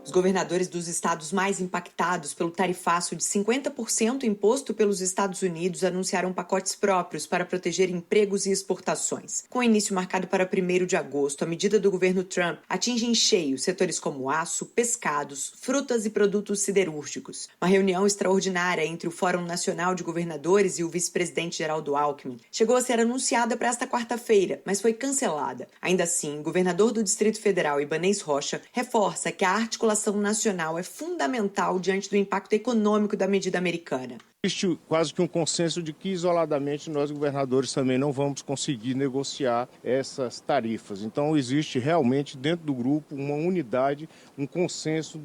Os governadores dos estados mais impactados pelo tarifaço de 50% imposto pelos Estados Unidos anunciaram pacotes próprios para proteger empregos e exportações. Com o início marcado para 1º de agosto, a medida do governo Trump atinge em cheio setores como aço, pescados, frutas e produtos siderúrgicos. Uma reunião extraordinária entre o Fórum Nacional de Governadores e o vice-presidente Geraldo Alckmin chegou a ser anunciada para esta quarta-feira, mas foi cancelada. Ainda assim, o governador do Distrito Federal, Ibanez Rocha, reforça que a articulação nacional é fundamental diante do impacto econômico da medida americana. Existe quase que um consenso de que isoladamente nós governadores também não vamos conseguir negociar essas tarifas. Então existe realmente dentro do grupo uma unidade, um consenso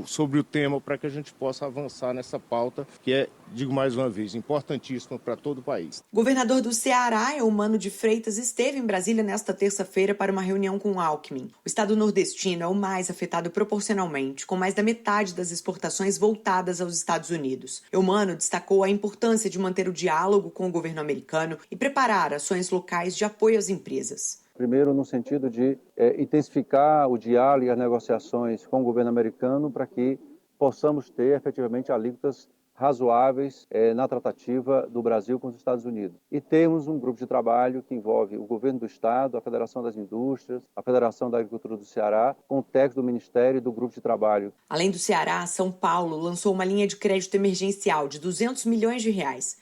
sobre o tema para que a gente possa avançar nessa pauta que é, digo mais uma vez, importantíssima para todo o país. O governador do Ceará, Eumano de Freitas, esteve em Brasília nesta terça-feira para uma reunião com Alckmin. O estado nordestino é o mais afetado proporcionalmente, com mais da metade das exportações voltadas aos Estados Unidos. Eumano destacou a importância de manter o diálogo com o governo americano e preparar ações locais de apoio às empresas. Primeiro, no sentido de intensificar o diálogo e as negociações com o governo americano para que possamos ter efetivamente alíquotas razoáveis na tratativa do Brasil com os Estados Unidos. E temos um grupo de trabalho que envolve o governo do Estado, a Federação das Indústrias, a Federação da Agricultura do Ceará, com o técnico do Ministério e do grupo de trabalho. Além do Ceará, São Paulo lançou uma linha de crédito emergencial de R$200 milhões.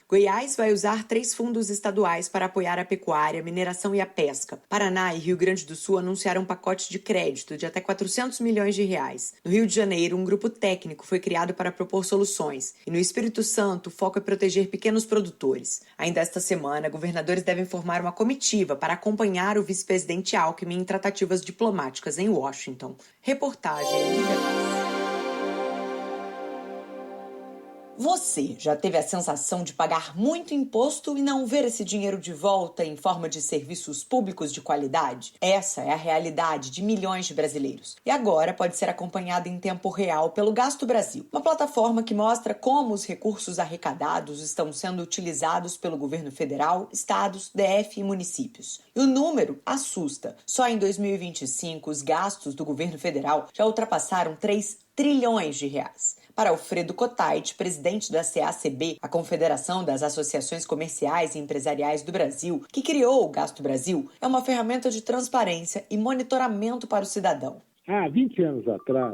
Goiás vai usar 3 fundos estaduais para apoiar a pecuária, a mineração e a pesca. Paraná e Rio Grande do Sul anunciaram pacotes de crédito de até R$400 milhões. No Rio de Janeiro, um grupo técnico foi criado para propor soluções. E no Espírito Santo, o foco é proteger pequenos produtores. Ainda esta semana, governadores devem formar uma comitiva para acompanhar o vice-presidente Alckmin em tratativas diplomáticas em Washington. Reportagem Liga. Você já teve a sensação de pagar muito imposto e não ver esse dinheiro de volta em forma de serviços públicos de qualidade? Essa é a realidade de milhões de brasileiros. E agora pode ser acompanhada em tempo real pelo Gasto Brasil, uma plataforma que mostra como os recursos arrecadados estão sendo utilizados pelo governo federal, estados, DF e municípios. E o número assusta. Só em 2025, os gastos do governo federal já ultrapassaram 3 trilhões de reais. Para Alfredo Cotait, presidente da CACB, a Confederação das Associações Comerciais e Empresariais do Brasil, que criou o Gasto Brasil, é uma ferramenta de transparência e monitoramento para o cidadão. Há 20 anos atrás,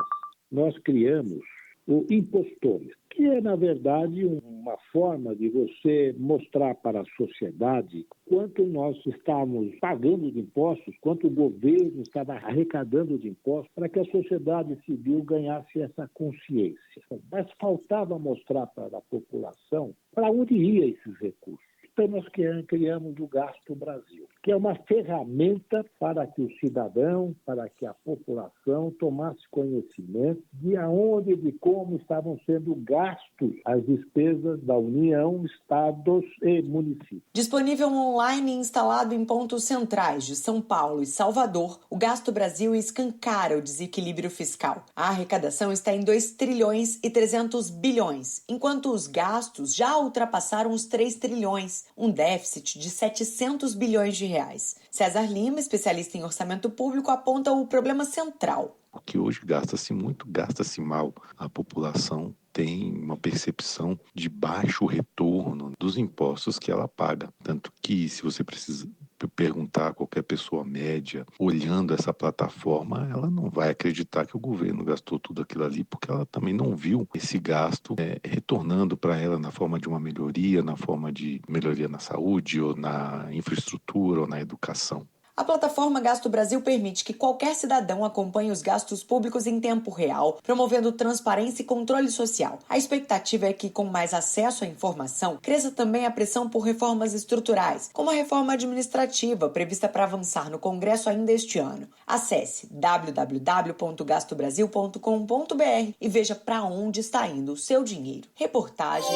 nós criamos o Impostômetro, que é, na verdade, uma forma de você mostrar para a sociedade quanto nós estávamos pagando de impostos, quanto o governo estava arrecadando de impostos, para que a sociedade civil ganhasse essa consciência. Mas faltava mostrar para a população para onde ia esses recursos. Então, nós criamos o Gasto Brasil. que é uma ferramenta para que o cidadão, para que a população tomasse conhecimento de aonde e de como estavam sendo gastos as despesas da União, estados e municípios. Disponível online e instalado em pontos centrais de São Paulo e Salvador, o Gasto Brasil escancara o desequilíbrio fiscal. A arrecadação está em 2 trilhões e 300 bilhões, enquanto os gastos já ultrapassaram os 3 trilhões, um déficit de 700 bilhões de reais. César Lima, especialista em orçamento público, aponta o problema central. Porque hoje gasta-se muito, gasta-se mal. A população tem uma percepção de baixo retorno dos impostos que ela paga. Tanto que, se você precisa perguntar a qualquer pessoa média, olhando essa plataforma, ela não vai acreditar que o governo gastou tudo aquilo ali, porque ela também não viu esse gasto retornando para ela na forma de uma melhoria, na forma de melhoria na saúde, ou na infraestrutura, ou na educação. A plataforma Gasto Brasil permite que qualquer cidadão acompanhe os gastos públicos em tempo real, promovendo transparência e controle social. A expectativa é que, com mais acesso à informação, cresça também a pressão por reformas estruturais, como a reforma administrativa, prevista para avançar no Congresso ainda este ano. Acesse www.gastobrasil.com.br e veja para onde está indo o seu dinheiro. Reportagem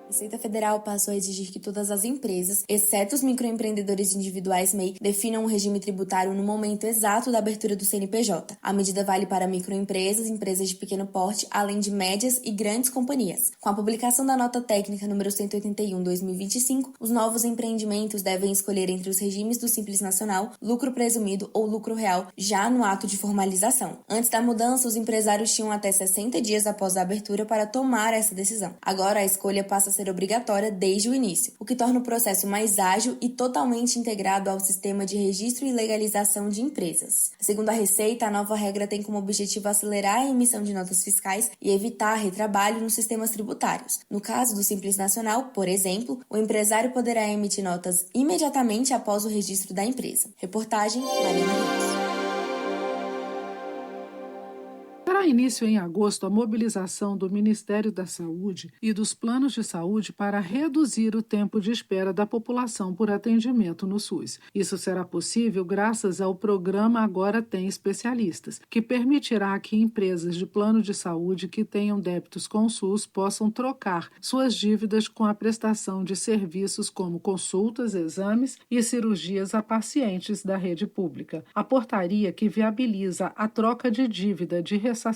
A Receita Federal passou a exigir que todas as empresas, exceto os microempreendedores individuais MEI, definam um regime tributário no momento exato da abertura do CNPJ. A medida vale para microempresas, empresas de pequeno porte, além de médias e grandes companhias. Com a publicação da nota técnica número 181/2025, os novos empreendimentos devem escolher entre os regimes do Simples Nacional, lucro presumido ou lucro real, já no ato de formalização. Antes da mudança, os empresários tinham até 60 dias após a abertura para tomar essa decisão. Agora, a escolha passa a ser obrigatória desde o início, o que torna o processo mais ágil e totalmente integrado ao sistema de registro e legalização de empresas. Segundo a Receita, a nova regra tem como objetivo acelerar a emissão de notas fiscais e evitar retrabalho nos sistemas tributários. No caso do Simples Nacional, por exemplo, o empresário poderá emitir notas imediatamente após o registro da empresa. Reportagem Mariana Ramos. Terá início em agosto a mobilização do Ministério da Saúde e dos planos de saúde para reduzir o tempo de espera da população por atendimento no SUS. Isso será possível graças ao programa Agora Tem Especialistas, que permitirá que empresas de plano de saúde que tenham débitos com o SUS possam trocar suas dívidas com a prestação de serviços como consultas, exames e cirurgias a pacientes da rede pública. A portaria que viabiliza a troca de dívida de ressarcimento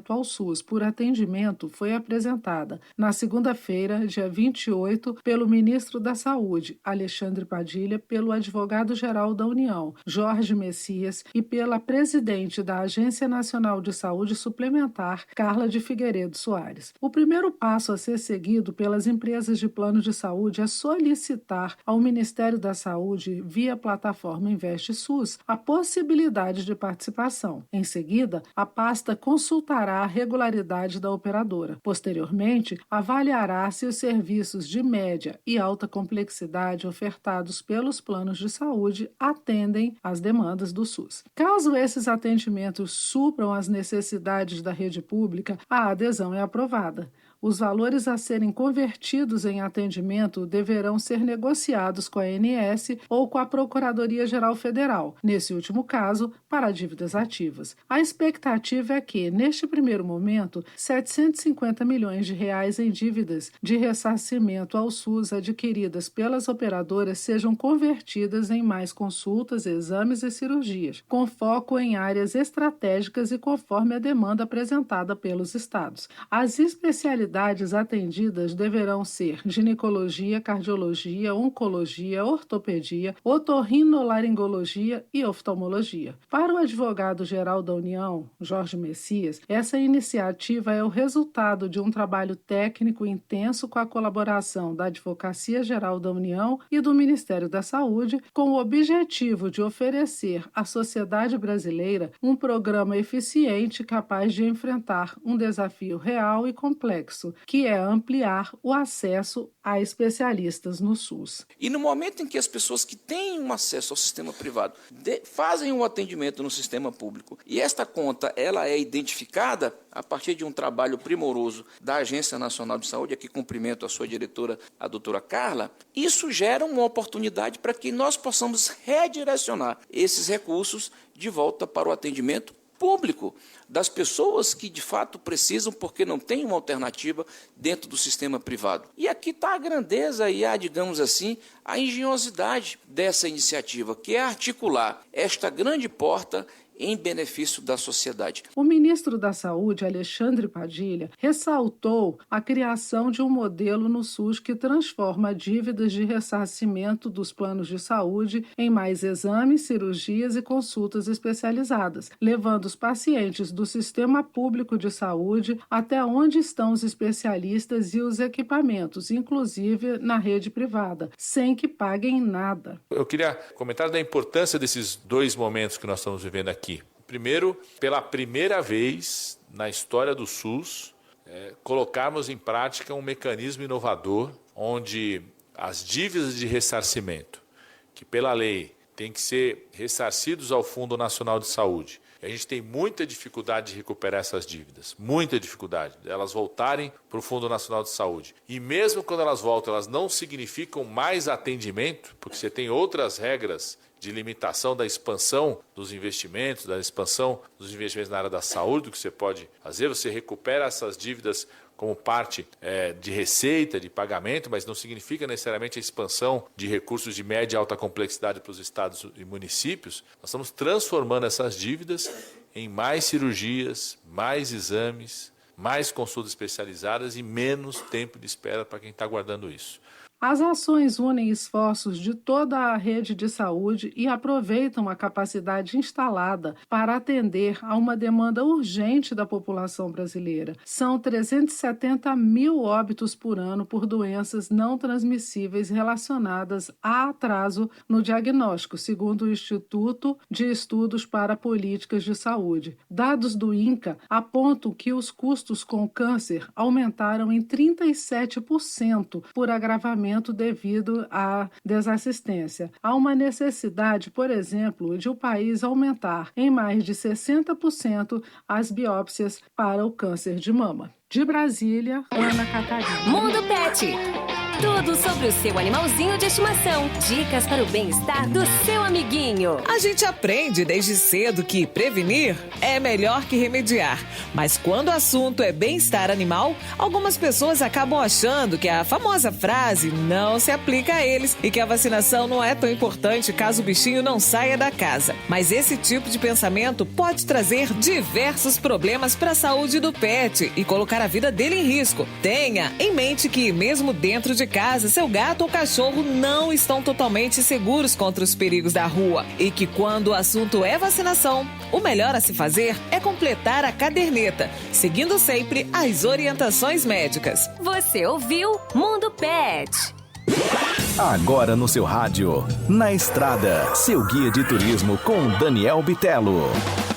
ao SUS por atendimento foi apresentada na segunda-feira, dia 28, pelo ministro da Saúde, Alexandre Padilha, pelo advogado-geral da União, Jorge Messias, e pela presidente da Agência Nacional de Saúde Suplementar, Carla de Figueiredo Soares. O primeiro passo a ser seguido pelas empresas de plano de saúde é solicitar ao Ministério da Saúde, via plataforma Investe SUS, a possibilidade de participação. Em seguida, a pasta consultará a regularidade da operadora. Posteriormente, avaliará se os serviços de média e alta complexidade ofertados pelos planos de saúde atendem às demandas do SUS. Caso esses atendimentos supram as necessidades da rede pública, a adesão é aprovada. Os valores a serem convertidos em atendimento deverão ser negociados com a ANS ou com a Procuradoria-Geral Federal, nesse último caso, para dívidas ativas. A expectativa é que, neste primeiro momento, 750 milhões de reais em dívidas de ressarcimento ao SUS adquiridas pelas operadoras sejam convertidas em mais consultas, exames e cirurgias, com foco em áreas estratégicas e conforme a demanda apresentada pelos estados. As especialidades atendidas deverão ser ginecologia, cardiologia, oncologia, ortopedia, otorrinolaringologia e oftalmologia. Para o advogado-geral da União, Jorge Messias, essa iniciativa é o resultado de um trabalho técnico intenso com a colaboração da Advocacia Geral da União e do Ministério da Saúde, com o objetivo de oferecer à sociedade brasileira um programa eficiente capaz de enfrentar um desafio real e complexo, esforço, que é ampliar o acesso a especialistas no SUS. E no momento em que as pessoas que têm um acesso ao sistema privado fazem um atendimento no sistema público e esta conta ela é identificada a partir de um trabalho primoroso da Agência Nacional de Saúde, aqui cumprimento a sua diretora, a doutora Carla, isso gera uma oportunidade para que nós possamos redirecionar esses recursos de volta para o atendimento público das pessoas que de fato precisam porque não tem uma alternativa dentro do sistema privado. E aqui está a grandeza e digamos assim, a engenhosidade dessa iniciativa, que é articular esta grande porta em benefício da sociedade. O ministro da Saúde, Alexandre Padilha, ressaltou a criação de um modelo no SUS que transforma dívidas de ressarcimento dos planos de saúde em mais exames, cirurgias e consultas especializadas, levando os pacientes do sistema público de saúde até onde estão os especialistas e os equipamentos, inclusive na rede privada, sem que paguem nada. Eu queria comentar da importância desses dois momentos que nós estamos vivendo aqui. Primeiro, pela primeira vez na história do SUS, colocarmos em prática um mecanismo inovador onde as dívidas de ressarcimento, que pela lei têm que ser ressarcidos ao Fundo Nacional de Saúde, a gente tem muita dificuldade de recuperar essas dívidas, muita dificuldade de elas voltarem para o Fundo Nacional de Saúde. E mesmo quando elas voltam, elas não significam mais atendimento, porque você tem outras regras de limitação da expansão dos investimentos, na área da saúde, do que você pode fazer. Você recupera essas dívidas como parte de receita, de pagamento, mas não significa necessariamente a expansão de recursos de média e alta complexidade para os estados e municípios. Nós estamos transformando essas dívidas em mais cirurgias, mais exames, mais consultas especializadas e menos tempo de espera para quem está aguardando isso. As ações unem esforços de toda a rede de saúde e aproveitam a capacidade instalada para atender a uma demanda urgente da população brasileira. São 370 mil óbitos por ano por doenças não transmissíveis relacionadas a atraso no diagnóstico, segundo o Instituto de Estudos para Políticas de Saúde. Dados do INCA apontam que os custos com câncer aumentaram em 37% por agravamento devido à desassistência. Há uma necessidade, por exemplo, de o país aumentar em mais de 60% as biópsias para o câncer de mama. De Brasília, Ana Catarina. Mundo Pet. Tudo sobre o seu animalzinho de estimação. Dicas para o bem-estar do seu amiguinho. A gente aprende desde cedo que prevenir é melhor que remediar. Mas quando o assunto é bem-estar animal, algumas pessoas acabam achando que a famosa frase não se aplica a eles e que a vacinação não é tão importante caso o bichinho não saia da casa. Mas esse tipo de pensamento pode trazer diversos problemas para a saúde do pet e colocar a vida dele em risco. Tenha em mente que mesmo dentro de casa, seu gato ou cachorro não estão totalmente seguros contra os perigos da rua e que quando o assunto é vacinação, o melhor a se fazer é completar a caderneta, seguindo sempre as orientações médicas. Você ouviu Mundo Pet. Agora no seu rádio, Na Estrada, seu guia de turismo com Daniel Bitelo.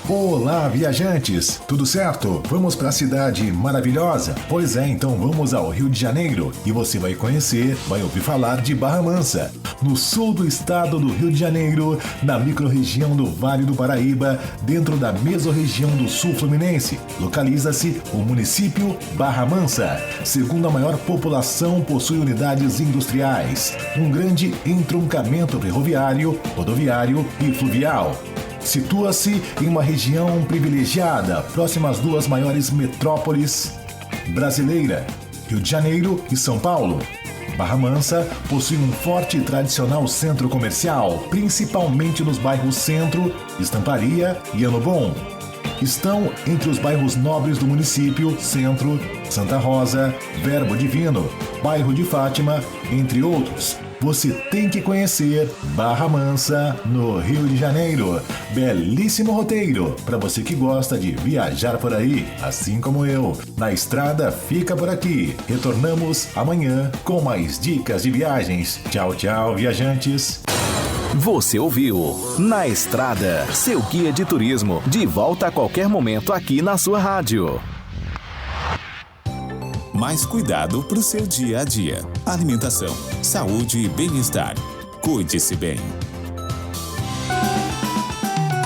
Olá, viajantes! Tudo certo? Vamos para a cidade maravilhosa? Pois é, então vamos ao Rio de Janeiro e você vai conhecer, vai ouvir falar de Barra Mansa. No sul do estado do Rio de Janeiro, na microrregião do Vale do Paraíba, dentro da mesorregião do Sul Fluminense, localiza-se o município Barra Mansa. Segundo a maior população, possui unidades industriais, um grande entroncamento ferroviário, rodoviário e fluvial. Situa-se em uma região privilegiada, próxima às duas maiores metrópoles brasileiras, Rio de Janeiro e São Paulo. Barra Mansa possui um forte e tradicional centro comercial, principalmente nos bairros Centro, Estamparia e Ano Bom. Estão entre os bairros nobres do município Centro, Santa Rosa, Verbo Divino, Bairro de Fátima, entre outros. Você tem que conhecer Barra Mansa, no Rio de Janeiro. Belíssimo roteiro para você que gosta de viajar por aí, assim como eu. Na Estrada fica por aqui. Retornamos amanhã com mais dicas de viagens. Tchau, tchau, viajantes. Você ouviu Na Estrada, seu guia de turismo, de volta a qualquer momento aqui na sua rádio. mais cuidado para o seu dia a dia. Alimentação, saúde e bem-estar. Cuide-se bem.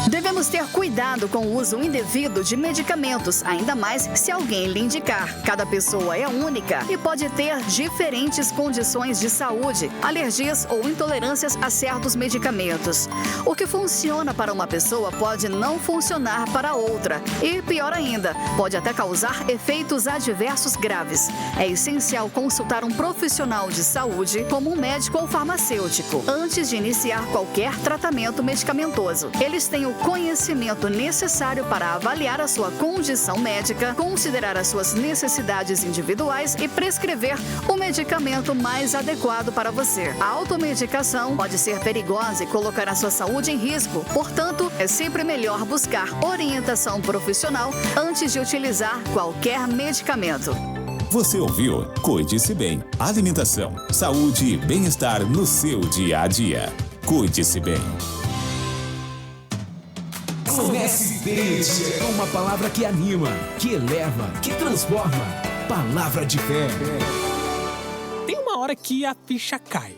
Devemos ter cuidado com o uso indevido de medicamentos, ainda mais se alguém lhe indicar. Cada pessoa é única e pode ter diferentes condições de saúde, alergias ou intolerâncias a certos medicamentos. O que funciona para uma pessoa pode não funcionar para outra e, pior ainda, pode até causar efeitos adversos graves. É essencial consultar um profissional de saúde, como um médico ou farmacêutico, antes de iniciar qualquer tratamento medicamentoso. Eles têm o conhecimento necessário para avaliar a sua condição médica, considerar as suas necessidades individuais e prescrever o medicamento mais adequado para você. A automedicação pode ser perigosa e colocar a sua saúde em risco. Portanto, é sempre melhor buscar orientação profissional antes de utilizar qualquer medicamento. Você ouviu? Cuide-se bem. Alimentação, saúde e bem-estar no seu dia a dia. Cuide-se bem. Comece bem o dia com uma palavra que anima, que eleva, que transforma. Palavra de fé. Tem uma hora que a ficha cai.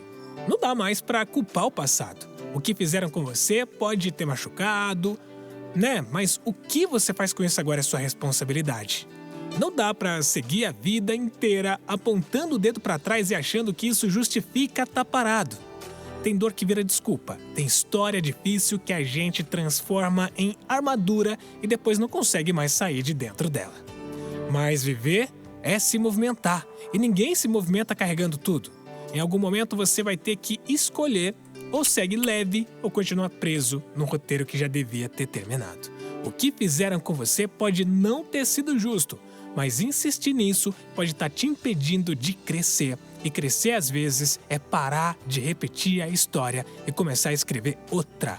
Não dá mais pra culpar o passado. O que fizeram com você pode ter machucado, né? Mas o que você faz com isso agora é sua responsabilidade. Não dá pra seguir a vida inteira apontando o dedo pra trás e achando que isso justifica estar parado. Tem dor que vira desculpa, tem história difícil que a gente transforma em armadura e depois não consegue mais sair de dentro dela. Mas viver é se movimentar, e ninguém se movimenta carregando tudo. Em algum momento você vai ter que escolher, ou segue leve ou continua preso num roteiro que já devia ter terminado. O que fizeram com você pode não ter sido justo, mas insistir nisso pode estar te impedindo de crescer. E crescer, às vezes, é parar de repetir a história e começar a escrever outra.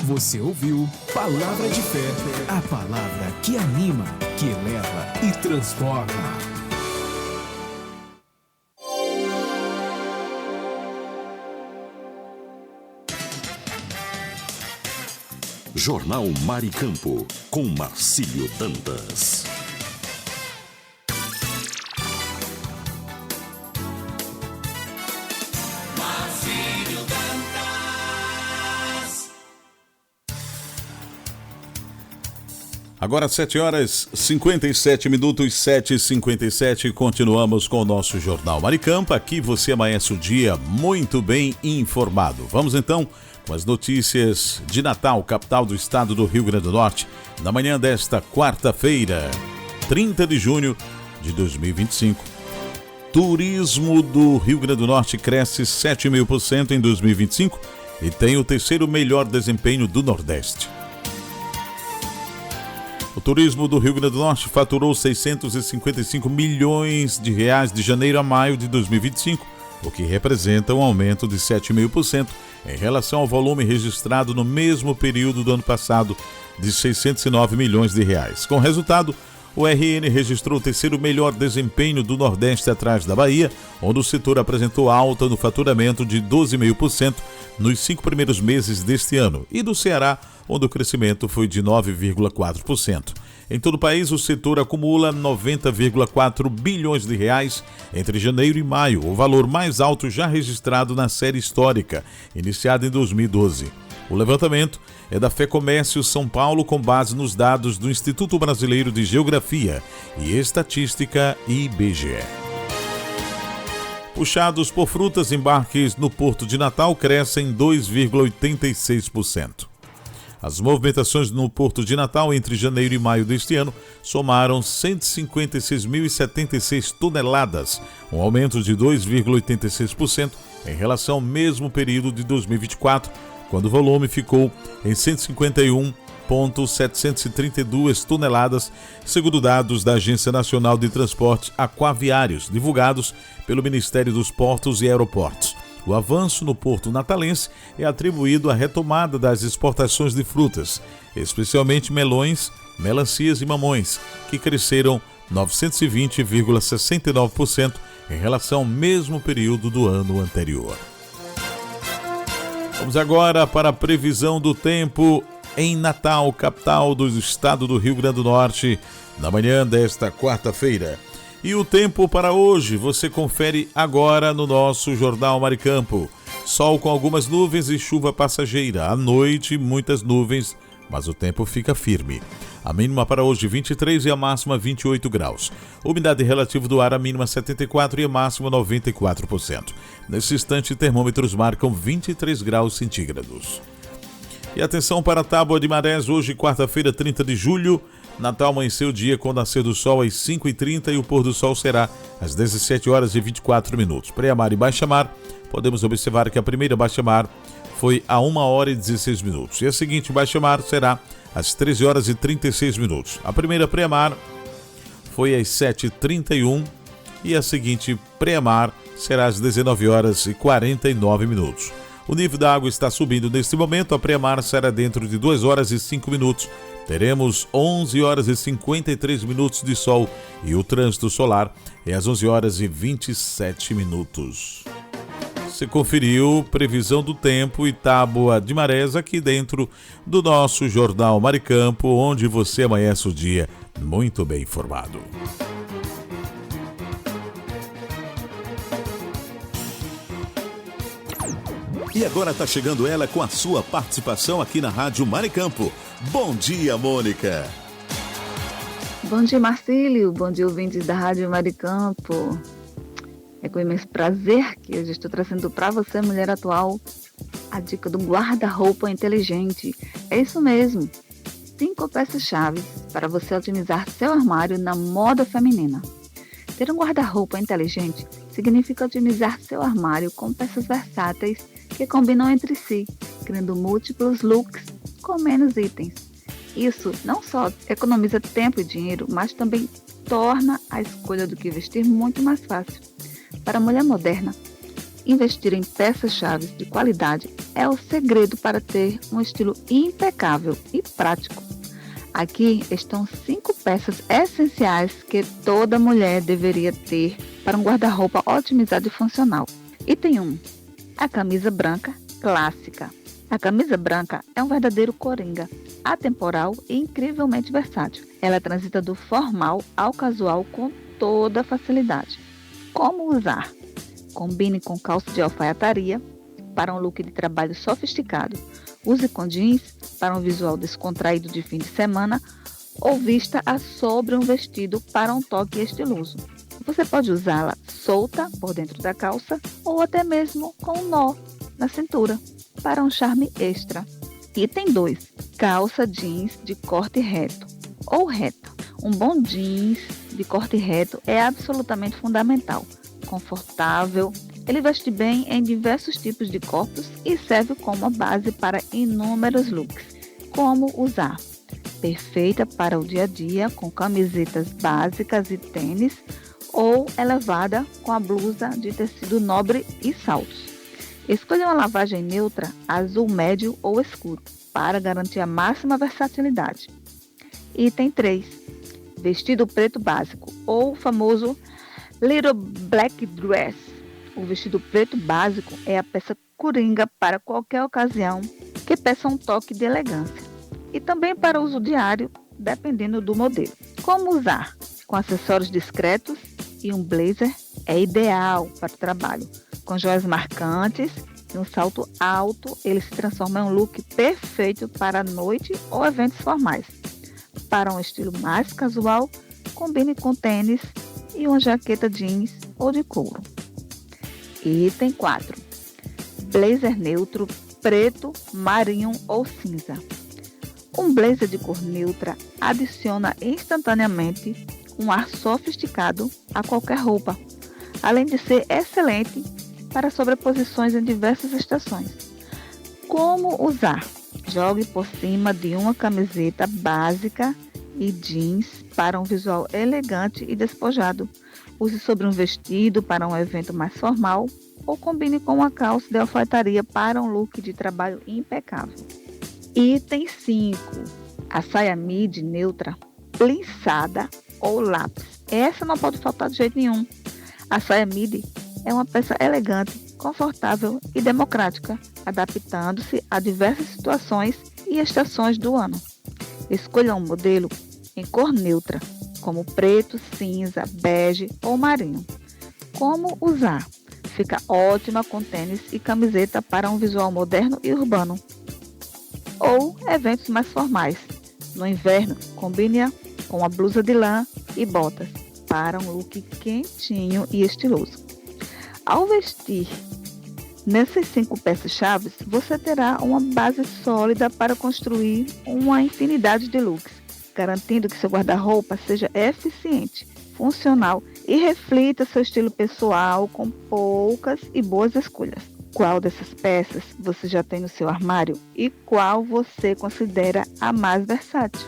Você ouviu Palavra de Fé, a palavra que anima, que eleva e transforma. Jornal Mar e Campo, com Marcílio Dantas. Agora 7h57, 7h57, continuamos com o nosso Jornal Mar e Campo. Aqui você amanhece o dia muito bem informado. Vamos então com as notícias de Natal, capital do estado do Rio Grande do Norte, na manhã desta quarta-feira, 30 de junho de 2025. Turismo do Rio Grande do Norte cresce 7.000% em 2025 e tem o terceiro melhor desempenho do Nordeste. O turismo do Rio Grande do Norte faturou 655 milhões de reais de janeiro a maio de 2025, o que representa um aumento de 7.000% em relação ao volume registrado no mesmo período do ano passado, de 609 milhões de reais. Com o resultado, o RN registrou o terceiro melhor desempenho do Nordeste atrás da Bahia, onde o setor apresentou alta no faturamento de 12,5% nos 5 primeiros meses deste ano, e do Ceará, onde o crescimento foi de 9,4%. Em todo o país, o setor acumula 90,4 bilhões de reais entre janeiro e maio, o valor mais alto já registrado na série histórica, iniciada em 2012. O levantamento é da FEComércio São Paulo com base nos dados do Instituto Brasileiro de Geografia e Estatística IBGE. Puxados por frutas, embarques no Porto de Natal crescem 2,86%. As movimentações no Porto de Natal entre janeiro e maio deste ano somaram 156.076 toneladas, um aumento de 2,86% em relação ao mesmo período de 2024, quando o volume ficou em 151.732 toneladas, segundo dados da Agência Nacional de Transportes Aquaviários, divulgados pelo Ministério dos Portos e Aeroportos. O avanço no Porto Natalense é atribuído à retomada das exportações de frutas, especialmente melões, melancias e mamões, que cresceram 920,69% em relação ao mesmo período do ano anterior. Vamos agora para a previsão do tempo em Natal, capital do estado do Rio Grande do Norte, na manhã desta quarta-feira. E o tempo para hoje você confere agora no nosso Jornal Maricampo. Sol com algumas nuvens e chuva passageira. À noite, muitas nuvens, mas o tempo fica firme. A mínima para hoje 23 e a máxima 28 graus. Umidade relativa do ar, a mínima 74 e a máxima 94%. Nesse instante, termômetros marcam 23 graus centígrados. E atenção para a tábua de marés, hoje quarta-feira 30 de julho. Natal amanheceu o dia com o nascer do sol às 5h30 e o pôr do sol será às 17 horas e 24 minutos. Pré-mar e baixa-mar, podemos observar que a primeira baixa-mar foi a 1 hora e 16 minutos. E a seguinte baixa-mar será às 13 horas e 36 minutos. A primeira pré-mar foi às 7h31 e a seguinte pré-mar será às 19 horas e 49 minutos. O nível da água está subindo neste momento. A pré-mar será dentro de 2 horas e 5 minutos. Teremos 11 horas e 53 minutos de sol e o trânsito solar é às 11 horas e 27 minutos. Você conferiu previsão do tempo e tábua de marés aqui dentro do nosso Jornal Maricampo, onde você amanhece o dia muito bem informado. E agora está chegando ela com a sua participação aqui na Rádio Maricampo. Bom dia, Mônica. Bom dia, Marcílio. Bom dia, ouvintes da Rádio Maricampo. É com imenso prazer que hoje estou trazendo para você, mulher atual, a dica do guarda-roupa inteligente. É isso mesmo. 5 peças-chave para você otimizar seu armário na moda feminina. Ter um guarda-roupa inteligente significa otimizar seu armário com peças versáteis que combinam entre si, criando múltiplos looks com menos itens. Isso não só economiza tempo e dinheiro, mas também torna a escolha do que vestir muito mais fácil. Para a mulher moderna, investir em peças-chave de qualidade é o segredo para ter um estilo impecável e prático. Aqui estão 5 peças essenciais que toda mulher deveria ter para um guarda-roupa otimizado e funcional. Item 1. A camisa branca clássica. A camisa branca é um verdadeiro coringa, atemporal e incrivelmente versátil. Ela transita do formal ao casual com toda facilidade. Como usar? Combine com calça de alfaiataria para um look de trabalho sofisticado. Use com jeans para um visual descontraído de fim de semana ou vista-a sobre um vestido para um toque estiloso. Você pode usá-la solta por dentro da calça ou até mesmo com um nó na cintura para um charme extra. Item 2. Calça jeans de corte reto ou reta. Um bom jeans de corte reto é absolutamente fundamental. Confortável, ele veste bem em diversos tipos de corpos e serve como base para inúmeros looks. Como usar? Perfeita para o dia a dia com camisetas básicas e tênis ou elevada com a blusa de tecido nobre e saltos. Escolha uma lavagem neutra, azul médio ou escuro, para garantir a máxima versatilidade. Item 3. Vestido preto básico, ou o famoso Little Black Dress. O vestido preto básico é a peça coringa para qualquer ocasião que peça um toque de elegância. E também para uso diário, dependendo do modelo. Como usar? Com acessórios discretos e um blazer é ideal para o trabalho. Com joias marcantes e um salto alto, ele se transforma em um look perfeito para a noite ou eventos formais. Para um estilo mais casual, combine com tênis e uma jaqueta jeans ou de couro. Item 4. Blazer neutro, preto, marinho ou cinza. Um blazer de cor neutra adiciona instantaneamente um ar sofisticado a qualquer roupa, além de ser excelente para sobreposições em diversas estações. Como usar? Jogue por cima de uma camiseta básica e jeans para um visual elegante e despojado. Use sobre um vestido para um evento mais formal ou combine com uma calça de alfaiataria para um look de trabalho impecável. Item 5. A saia midi neutra, plinçada ou lápis. Essa não pode faltar de jeito nenhum. A saia midi é uma peça elegante, confortável e democrática, adaptando-se a diversas situações e estações do ano. Escolha um modelo em cor neutra, como preto, cinza, bege ou marinho. Como usar? Fica ótima com tênis e camiseta para um visual moderno e urbano. Ou eventos mais formais. No inverno, combine-a com uma blusa de lã e botas para um look quentinho e estiloso. Ao vestir nessas 5 peças-chave, você terá uma base sólida para construir uma infinidade de looks, garantindo que seu guarda-roupa seja eficiente, funcional e reflita seu estilo pessoal com poucas e boas escolhas. Qual dessas peças você já tem no seu armário e qual você considera a mais versátil?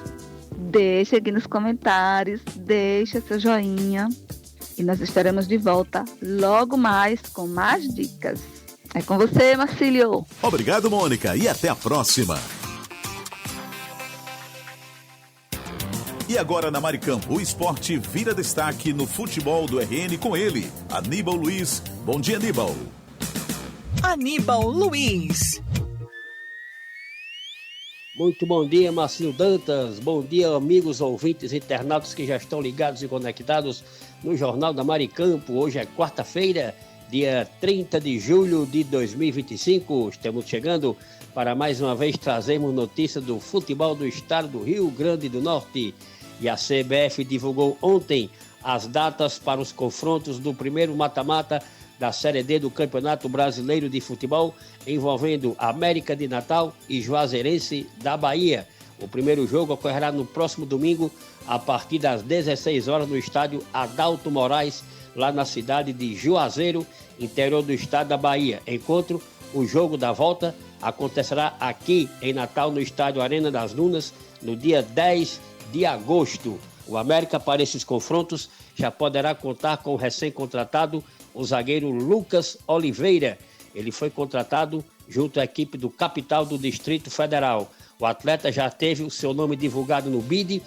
Deixe aqui nos comentários, deixe seu joinha e nós estaremos de volta logo mais com mais dicas. É com você, Marcílio. Obrigado, Mônica, e até a próxima. E agora na Maricampo, o esporte vira destaque no futebol do RN com ele, Aníbal Luiz. Bom dia, Aníbal. Aníbal Luiz. Muito bom dia, Marcinho Dantas. Bom dia, amigos ouvintes internautas que já estão ligados e conectados no Jornal da Maricampo. Hoje é quarta-feira, dia 30 de julho de 2025. Estamos chegando para mais uma vez trazermos notícias do futebol do estado do Rio Grande do Norte. E a CBF divulgou ontem as datas para os confrontos do primeiro mata-mata da Série D do Campeonato Brasileiro de Futebol, envolvendo América de Natal e Juazeirense da Bahia. O primeiro jogo ocorrerá no próximo domingo, a partir das 16 horas, no estádio Adalto Moraes, lá na cidade de Juazeiro, interior do estado da Bahia. Enquanto o jogo da volta acontecerá aqui em Natal, no estádio Arena das Dunas, no dia 10 de agosto. O América, para esses confrontos, já poderá contar com o recém-contratado, o zagueiro Lucas Oliveira. Ele foi contratado junto à equipe do capital do Distrito Federal. O atleta já teve o seu nome divulgado no BID,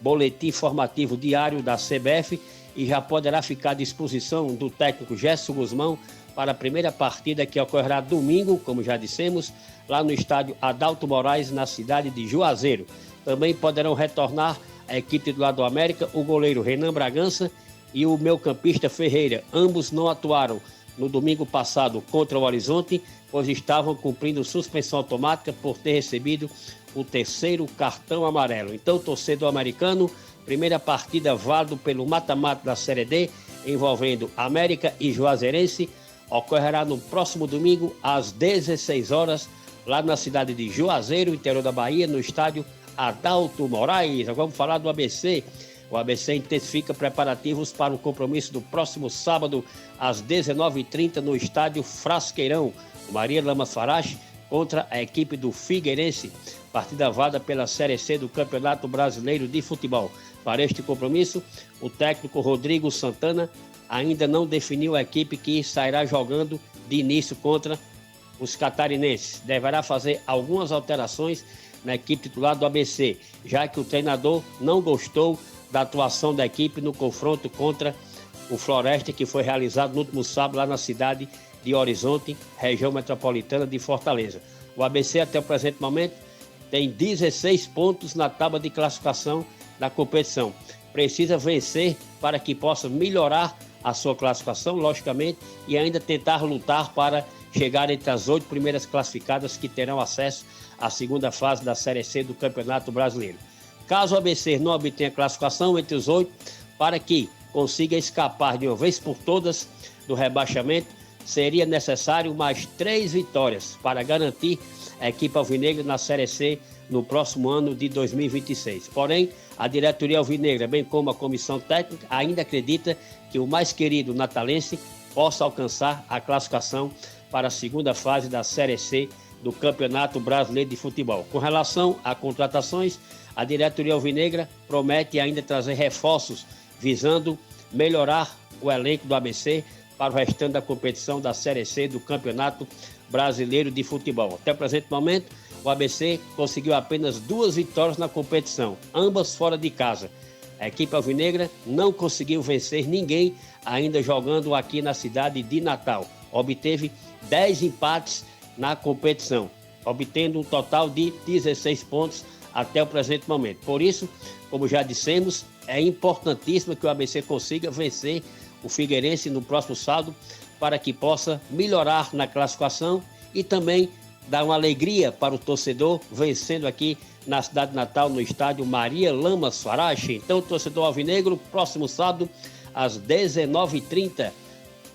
Boletim Informativo Diário da CBF, e já poderá ficar à disposição do técnico Gerson Guzmão para a primeira partida que ocorrerá domingo, como já dissemos, lá no estádio Adalto Moraes, na cidade de Juazeiro. Também poderão retornar a equipe do lado do América, o goleiro Renan Bragança e o meio-campista Ferreira. Ambos não atuaram no domingo passado contra o Horizonte, pois estavam cumprindo suspensão automática por ter recebido o 3º cartão amarelo. Então, torcedor americano, primeira partida válida pelo mata-mata da Série D, envolvendo América e Juazeirense, ocorrerá no próximo domingo, às 16 horas, lá na cidade de Juazeiro, interior da Bahia, no estádio Adalto Moraes. Vamos falar do ABC. O ABC intensifica preparativos para o compromisso do próximo sábado, às 19h30, no estádio Frasqueirão. O Maria Lamas Farache contra a equipe do Figueirense. Partida válida pela Série C do Campeonato Brasileiro de Futebol. Para este compromisso, o técnico Rodrigo Santana ainda não definiu a equipe que sairá jogando de início contra os catarinenses. Deverá fazer algumas alterações na equipe titular do ABC, já que o treinador não gostou da atuação da equipe no confronto contra o Floresta, que foi realizado no último sábado lá na cidade de Horizonte, região metropolitana de Fortaleza. O ABC, até o presente momento, tem 16 pontos na tábua de classificação da competição. Precisa vencer para que possa melhorar a sua classificação, logicamente, e ainda tentar lutar para chegar entre as 8 primeiras classificadas que terão acesso à segunda fase da Série C do Campeonato Brasileiro. Caso o ABC não obtenha classificação entre os 8, para que consiga escapar de uma vez por todas do rebaixamento, seria necessário mais 3 vitórias para garantir a equipe alvinegra na Série C no próximo ano de 2026. Porém, a diretoria alvinegra, bem como a comissão técnica, ainda acredita que o mais querido natalense possa alcançar a classificação para a segunda fase da Série C do Campeonato Brasileiro de Futebol. Com relação a contratações, a diretoria alvinegra promete ainda trazer reforços visando melhorar o elenco do ABC para o restante da competição da Série C do Campeonato Brasileiro de Futebol. Até o presente momento, o ABC conseguiu apenas 2 vitórias na competição, ambas fora de casa. A equipe alvinegra não conseguiu vencer ninguém ainda jogando aqui na cidade de Natal. Obteve 10 empates na competição, obtendo um total de 16 pontos até o presente momento. Por isso, como já dissemos, é importantíssimo que o ABC consiga vencer o Figueirense no próximo sábado para que possa melhorar na classificação e também dar uma alegria para o torcedor vencendo aqui na cidade natal, no estádio Maria Lamas Farache. Então, torcedor alvinegro, próximo sábado, às 19h30,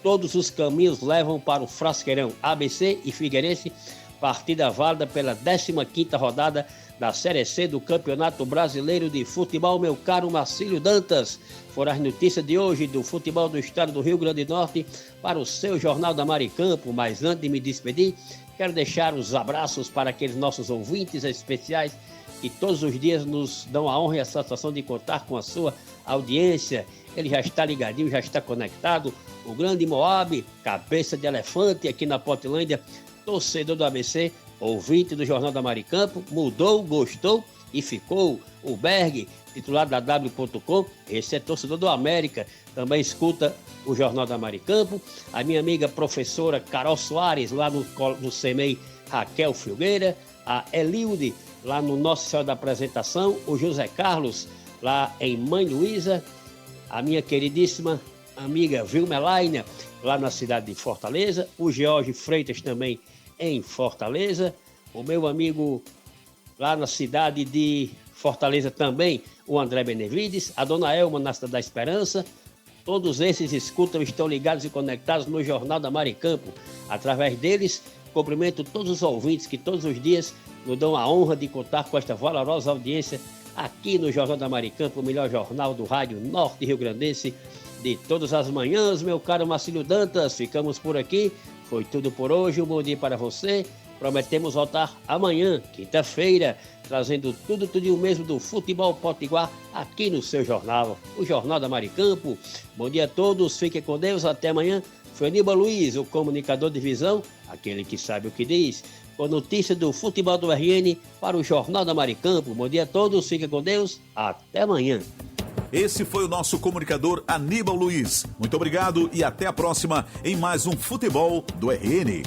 todos os caminhos levam para o Frasqueirão. ABC e Figueirense, partida válida pela 15ª rodada da Série C do Campeonato Brasileiro de Futebol. Meu caro Marcílio Dantas, foram as notícias de hoje do futebol do estado do Rio Grande do Norte para o seu Jornal da Maricampo. Mas antes de me despedir, quero deixar os abraços para aqueles nossos ouvintes especiais que todos os dias nos dão a honra e a satisfação de contar com a sua audiência. Ele já está ligadinho, já está conectado. O grande Moab, cabeça de elefante aqui na Portilândia, torcedor do ABC, ouvinte do Jornal da Maricampo, mudou, gostou e ficou. O Berg, titular da W.com, esse é torcedor do América, também escuta o Jornal da Maricampo. A minha amiga professora Carol Soares, lá no CEMEI, Raquel Filgueira. A Elilde, lá no Nossa Senhora da Apresentação. O José Carlos, lá em Mãe Luísa. A minha queridíssima amiga Vilma Laina, lá na cidade de Fortaleza. O George Freitas também em Fortaleza. O meu amigo lá na cidade de Fortaleza também, o André Benevides. A dona Elma na cidade da Esperança. Todos esses escutam, estão ligados e conectados no Jornal da Maricampo. Através deles, cumprimento todos os ouvintes que todos os dias nos dão a honra de contar com esta valorosa audiência aqui no Jornal da Maricampo, o melhor jornal do rádio norte rio-grandense de todas as manhãs. Meu caro Marcílio Dantas, ficamos por aqui. Foi tudo por hoje, um bom dia para você. Prometemos voltar amanhã, quinta-feira, trazendo tudo o mesmo do futebol potiguar aqui no seu jornal, o Jornal da Maricampo. Bom dia a todos, fiquem com Deus, até amanhã. Foi Aníbal Luiz, o comunicador de visão, aquele que sabe o que diz, com notícia do futebol do RN para o Jornal da Maricampo. Bom dia a todos, fiquem com Deus, até amanhã. Esse foi o nosso comunicador Aníbal Luiz. Muito obrigado e até a próxima em mais um Futebol do RN.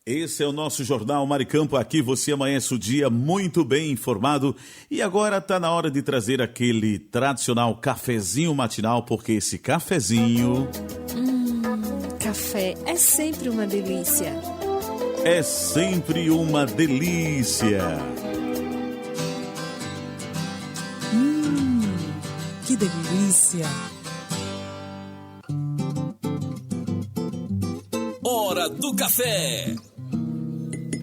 Esse é o nosso Jornal Maricampo. Aqui você amanhece o dia muito bem informado. E agora está na hora de trazer aquele tradicional cafezinho matinal, porque esse cafezinho... Café é sempre uma delícia. É sempre uma delícia. Que delícia. Hora do café.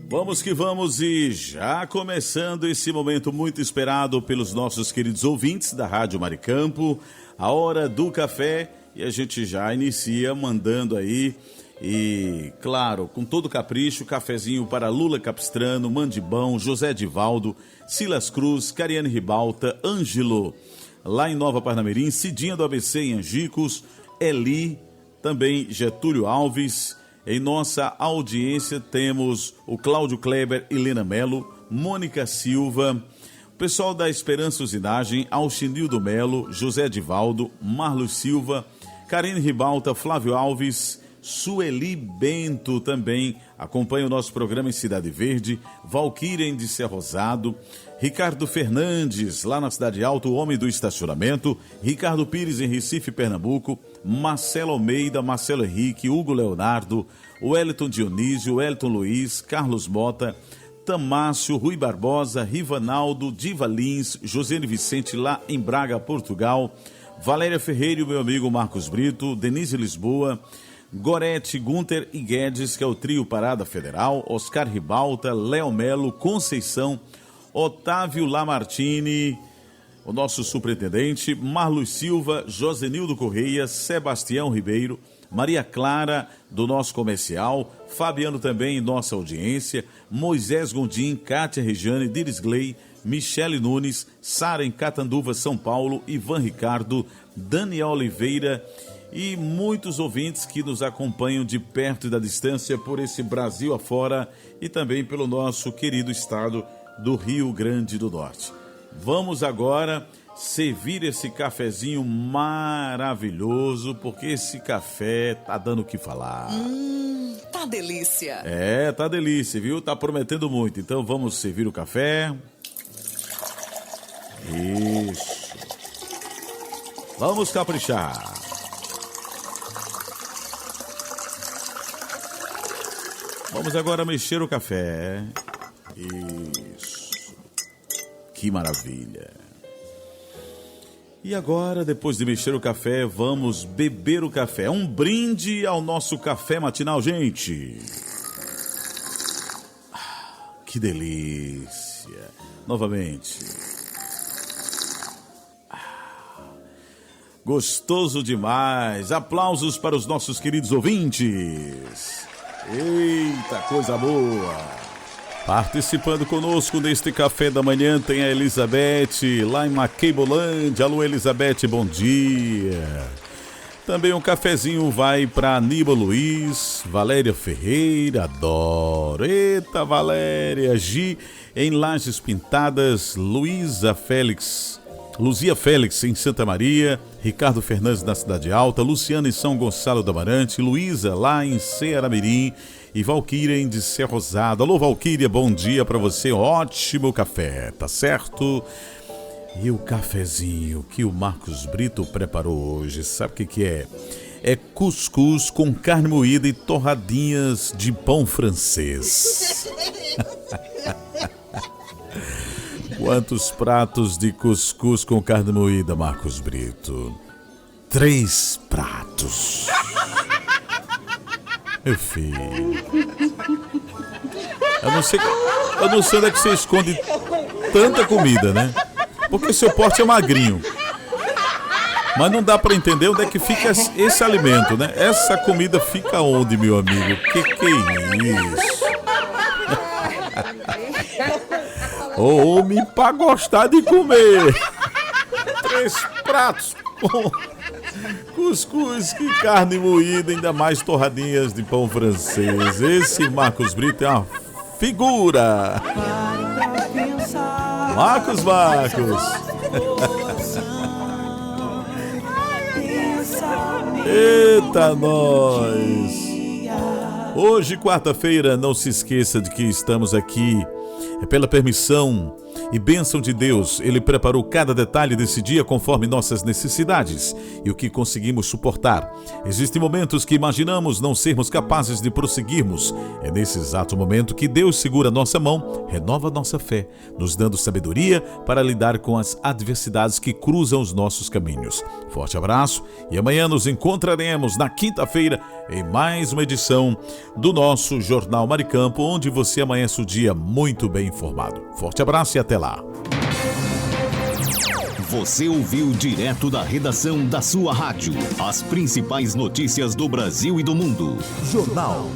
Vamos que vamos, e já começando esse momento muito esperado pelos nossos queridos ouvintes da Rádio Maricampo, a Hora do Café, e a gente já inicia mandando aí, e claro, com todo capricho, cafezinho para Lula Capistrano, Mandibão, José Divaldo, Silas Cruz, Cariane Ribalta, Ângelo, lá em Nova Parnamirim, Cidinha do ABC em Angicos, Eli, também Getúlio Alves. Em nossa audiência temos o Cláudio Kleber, Helena Melo, Mônica Silva, o pessoal da Esperança Usinagem, Alchinildo Melo, José Divaldo, Marlos Silva, Karine Ribalta, Flávio Alves, Sueli Bento também acompanha o nosso programa em Cidade Verde, Valquíria de Ser Rosado, Ricardo Fernandes, lá na Cidade Alta, o homem do estacionamento, Ricardo Pires em Recife, Pernambuco, Marcelo Almeida, Marcelo Henrique, Hugo Leonardo, Wellington Dionísio, Wellington Luiz, Carlos Mota, Tamácio, Rui Barbosa, Rivanaldo, Diva Lins, Josiane Vicente lá em Braga, Portugal, Valéria Ferreira e o meu amigo Marcos Brito, Denise Lisboa, Gorete, Gunter e Guedes, que é o trio Parada Federal, Oscar Ribalta, Léo Melo, Conceição, Otávio Lamartine, o nosso superintendente, Marlos Silva, Josenildo Correia, Sebastião Ribeiro, Maria Clara, do nosso comercial, Fabiano também em nossa audiência, Moisés Gondim, Kátia Regiane, Diris Gley, Michele Nunes, Sara em Catanduva, São Paulo, Ivan Ricardo, Daniel Oliveira e muitos ouvintes que nos acompanham de perto e da distância por esse Brasil afora e também pelo nosso querido estado do Rio Grande do Norte. Vamos agora servir esse cafezinho maravilhoso, porque esse café tá dando o que falar. Tá delícia. Tá delícia, viu? Tá prometendo muito. Então vamos servir o café. Isso. Vamos caprichar. Vamos agora mexer o café. Isso. Que maravilha. E agora, depois de mexer o café, vamos beber o café. Um brinde ao nosso café matinal, gente. Que delícia. Novamente. Gostoso demais. Aplausos para os nossos queridos ouvintes. Eita, coisa boa. Participando conosco neste café da manhã tem a Elizabeth, lá em Maqueibolândia. Alô, Elizabeth, bom dia. Também um cafezinho vai para Aníbal Luiz, Valéria Ferreira, adoro. Eita, Valéria, Gi, em Lajes Pintadas, Luzia Félix, em Santa Maria, Ricardo Fernandes na Cidade Alta, Luciana em São Gonçalo do Amarante, Luísa lá em Ceará-Mirim e Valquíria em de Ser Rosado. Alô, Valquíria, bom dia para você, ótimo café, tá certo? E o cafezinho que o Marcos Brito preparou hoje, sabe o que é? É cuscuz com carne moída e torradinhas de pão francês. Quantos pratos de cuscuz com carne moída, Marcos Brito? 3 pratos. Meu filho. Eu não sei onde é que você esconde tanta comida, né? Porque seu porte é magrinho. Mas não dá pra entender onde é que fica esse alimento, né? Essa comida fica onde, meu amigo? Que é isso? Homem pra gostar de comer. 3 pratos com cuscuz e carne moída, ainda mais torradinhas de pão francês. Esse Marcos Brito é uma figura. Marcos. Eita, nós. Hoje, quarta-feira, não se esqueça de que estamos aqui pela permissão e bênção de Deus. Ele preparou cada detalhe desse dia conforme nossas necessidades e o que conseguimos suportar. Existem momentos que imaginamos não sermos capazes de prosseguirmos. É nesse exato momento que Deus segura nossa mão, renova nossa fé, nos dando sabedoria para lidar com as adversidades que cruzam os nossos caminhos. Forte abraço e amanhã nos encontraremos na quinta-feira em mais uma edição do nosso Jornal Maricampo, onde você amanhece o dia muito bem informado. Forte abraço e até lá. Você ouviu direto da redação da sua rádio as principais notícias do Brasil e do mundo. Jornal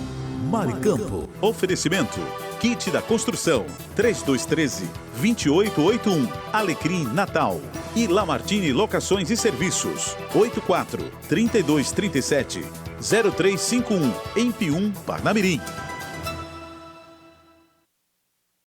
Maricampo. Oferecimento: Kit da Construção 3213-2881, Alecrim Natal e Lamartine Locações e Serviços 84-3237-0351 em Pium, Parnamirim.